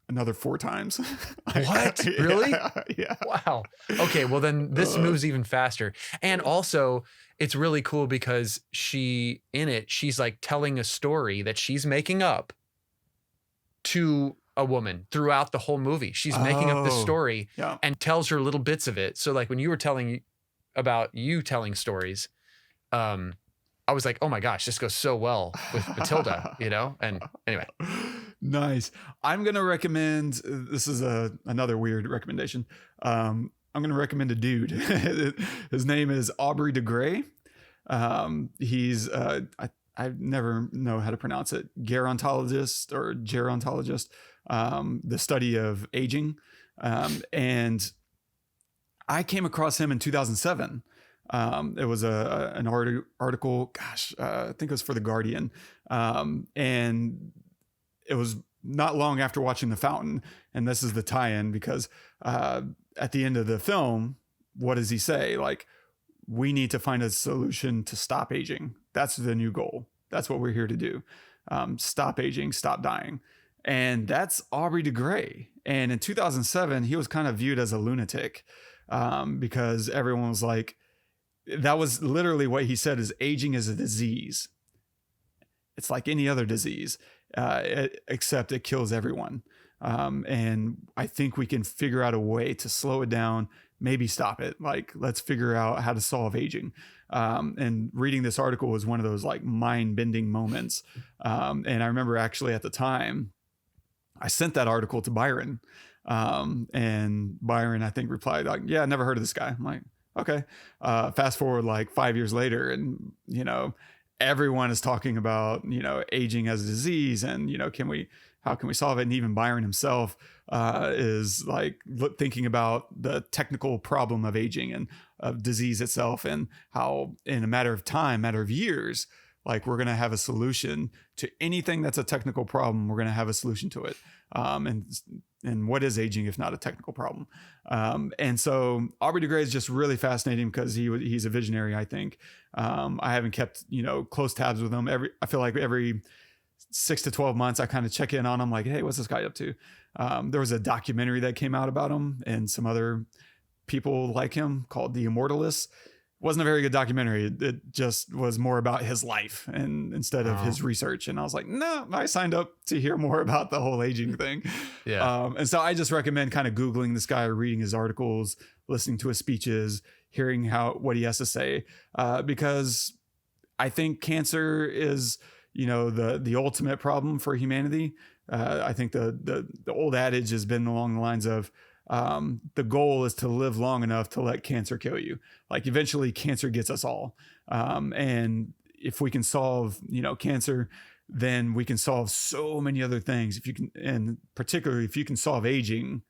another 4 times. What? Really? Yeah. Wow. Okay, well then this moves even faster. And also, it's really cool because she's like telling a story that she's making up to a woman throughout the whole movie. She's making up this story and tells her little bits of it. So like when you were telling about you telling stories, I was like, oh my gosh, this goes so well with Matilda, you know? And anyway. Nice. I'm going to recommend, this is another weird recommendation. I'm going to recommend a dude. His name is Aubrey de Grey. He's, I never know how to pronounce it. Gerontologist or gerontologist, the study of aging. And I came across him in 2007. It was an article, gosh, I think it was for The Guardian. And it was not long after watching The Fountain. And this is the tie-in because at the end of the film, what does he say? Like, we need to find a solution to stop aging. That's the new goal. That's what we're here to do. Stop aging, stop dying. And that's Aubrey de Grey. And in 2007, he was kind of viewed as a lunatic because everyone was like, that was literally what he said is aging is a disease. It's like any other disease, except it kills everyone. And I think we can figure out a way to slow it down, maybe stop it. Like, let's figure out how to solve aging. And reading this article was one of those like mind-bending moments. And I remember actually at the time, I sent that article to Byron. And Byron, I think, replied like, yeah, I never heard of this guy. I'm like, okay. Fast forward like 5 years later, and, you know, everyone is talking about, you know, aging as a disease and, you know, how can we solve it? And even Byron himself is like thinking about the technical problem of aging and of disease itself, and how in a matter of years, like we're going to have a solution to anything that's a technical problem. We're going to have a solution to it. And what is aging if not a technical problem? And so Aubrey de Grey is just really fascinating because he's a visionary, I think. I haven't kept, you know, close tabs with him. I feel like every 6 to 12 months, I kind of check in on him like, hey, what's this guy up to? There was a documentary that came out about him and some other people like him called The Immortalists. Wasn't a very good documentary. It just was more about his life and instead of his research. And I was like, no, I signed up to hear more about the whole aging thing. Yeah. And so I just recommend kind of Googling this guy, reading his articles, listening to his speeches, hearing what he has to say. Because I think cancer is, you know, the ultimate problem for humanity. I think the old adage has been along the lines of, the goal is to live long enough to let cancer kill you. Like eventually cancer gets us all. And if we can solve, you know, cancer, then we can solve so many other things. If you can, and particularly if you can solve aging,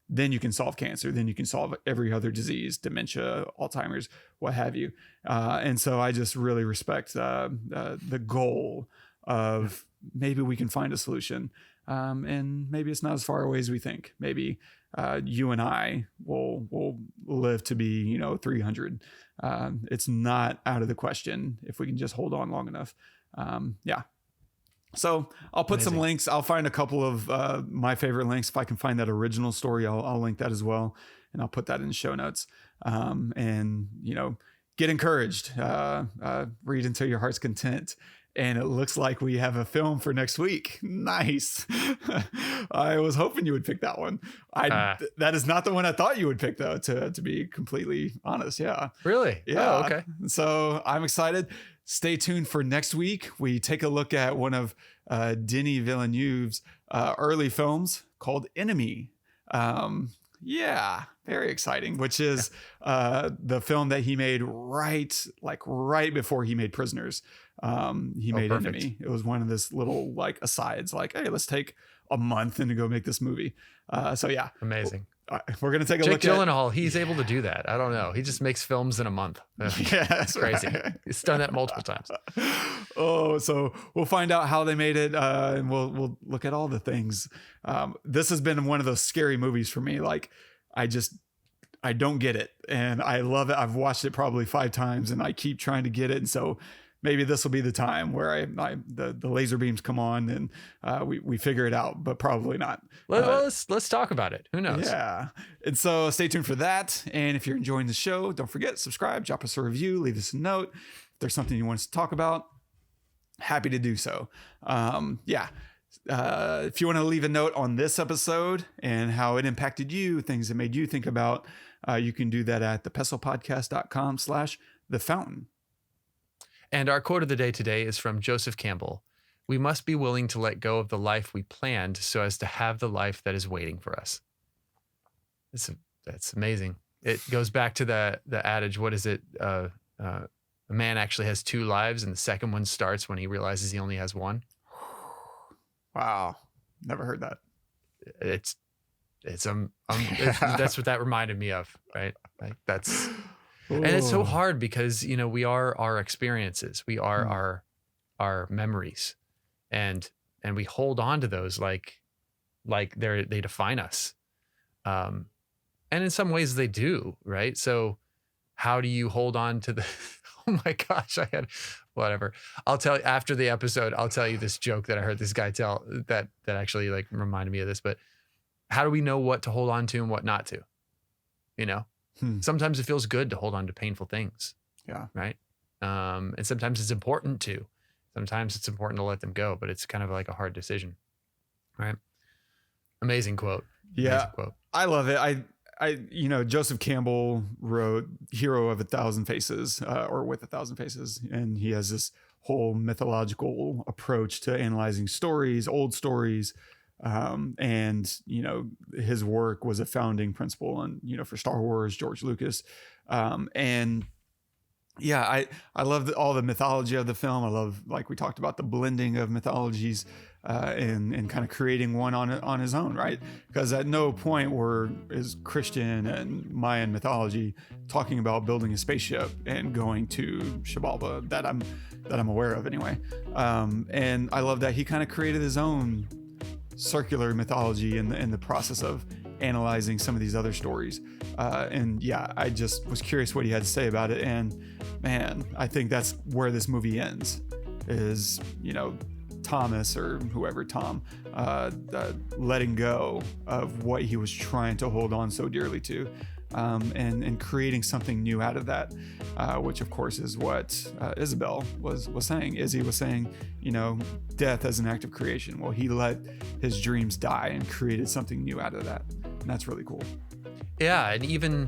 then you can solve cancer. Then you can solve every other disease, dementia, Alzheimer's, what have you. And so I just really respect the goal of maybe we can find a solution. And maybe it's not as far away as we think. Maybe you and I will live to be, you know, 300. It's not out of the question if we can just hold on long enough. Yeah. So I'll put some links. I'll find a couple of my favorite links. If I can find that original story, I'll link that as well. And I'll put that in the show notes. And, you know, get encouraged. Read until your heart's content. And it looks like we have a film for next week. Nice. I was hoping you would pick that one. That is not the one I thought you would pick, though, to be completely honest. Yeah. Really? Yeah. Oh, okay. So I'm excited. Stay tuned for next week. We take a look at one of Denis Villeneuve's early films called Enemy. Yeah, very exciting, which is the film that he made right before he made Prisoners. He made perfect. Enemy. It was one of this little like asides, like, hey, let's take a month and to go make this movie. So yeah, Amazing. We're gonna take a Jake look Gyllenhaal, he's able to do that. I don't know. He just makes films in a month. Yeah, that's Crazy. right. He's done that multiple times. Oh, so we'll find out how they made it, and we'll look at all the things. This has been one of those scary movies for me. Like, I don't get it, and I love it. I've watched it probably 5 times, and I keep trying to get it. And so maybe this will be the time where the laser beams come on and we figure it out, but probably not. Let's talk about it. Who knows? Yeah. And so stay tuned for that. And if you're enjoying the show, don't forget, subscribe, drop us a review, leave us a note. If there's something you want us to talk about, happy to do so. Yeah. If you want to leave a note on this episode and how it impacted you, things that made you think about You can do that at thepestlepodcast.com/thefountain. And our quote of the day today is from Joseph Campbell. We must be willing to let go of the life we planned so as to have the life that is waiting for us. That's amazing. It goes back to the adage, what is it? A man actually has two lives, and the second one starts when he realizes he only has one. Wow. Never heard that. That's what that reminded me of, right? Like that's, and it's so hard because, you know, we are our experiences. We are our memories, and we hold on to those like they define us. And in some ways they do, right? So how do you hold on to the, oh my gosh, whatever. I'll tell you after the episode, I'll tell you this joke that I heard this guy tell that actually like reminded me of this, but how do we know what to hold on to and what not to? You know, sometimes it feels good to hold on to painful things. Yeah. Right. And sometimes it's important to, sometimes it's important to let them go, but it's kind of like a hard decision. Right. Amazing quote. Yeah. Amazing quote. I love it. You know, Joseph Campbell wrote Hero of 1,000 Faces, or With 1,000 Faces. And he has this whole mythological approach to analyzing stories, old stories. And, you know, his work was a founding principle and, you know, for Star Wars, George Lucas. And yeah, I love all the mythology of the film. I love, like we talked about, the blending of mythologies, and kind of creating one on his own, right? Because at no point is Christian and Mayan mythology talking about building a spaceship and going to Xibalba that I'm aware of anyway. And I love that he kind of created his own circular mythology in the process of analyzing some of these other stories. And yeah, I just was curious what he had to say about it. And man, I think that's where this movie ends, is, you know, Tomas or whoever, Tom, letting go of what he was trying to hold on so dearly to, and creating something new out of that, which of course is what Isabel was saying. Izzy was saying, you know, death as an act of creation. Well, he let his dreams die and created something new out of that. And that's really cool. Yeah, and even,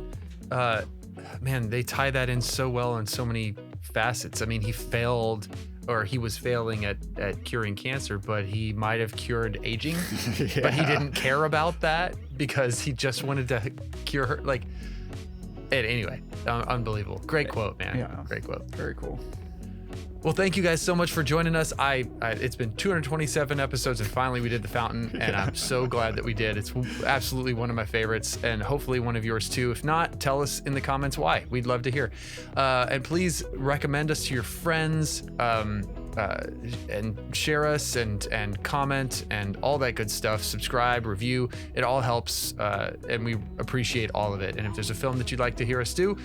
man, they tie that in so well in so many facets. I mean, he was failing at curing cancer, but he might have cured aging. Yeah. But he didn't care about that because he just wanted to cure her. Like, anyway, unbelievable. Great quote, man. Yeah. Great quote. Very cool. Well, thank you guys so much for joining us. It's been 227 episodes, and finally we did The Fountain, and I'm so glad that we did. It's absolutely one of my favorites, and hopefully one of yours too. If not, tell us in the comments why. We'd love to hear. And please recommend us to your friends, and share us and comment and all that good stuff. Subscribe, review. It all helps, and we appreciate all of it. And if there's a film that you'd like to hear us do,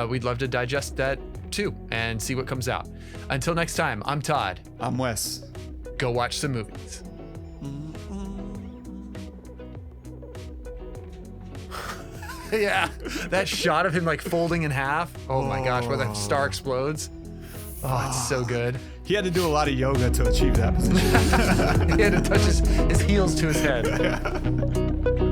we'd love to digest that too and see what comes out. Until next time, I'm Todd. I'm Weisz. Go watch some movies. Yeah, that shot of him like folding in half. Oh my gosh, where the star explodes. Oh, it's so good. He had to do a lot of yoga to achieve that position. He had to touch his heels to his head. Yeah.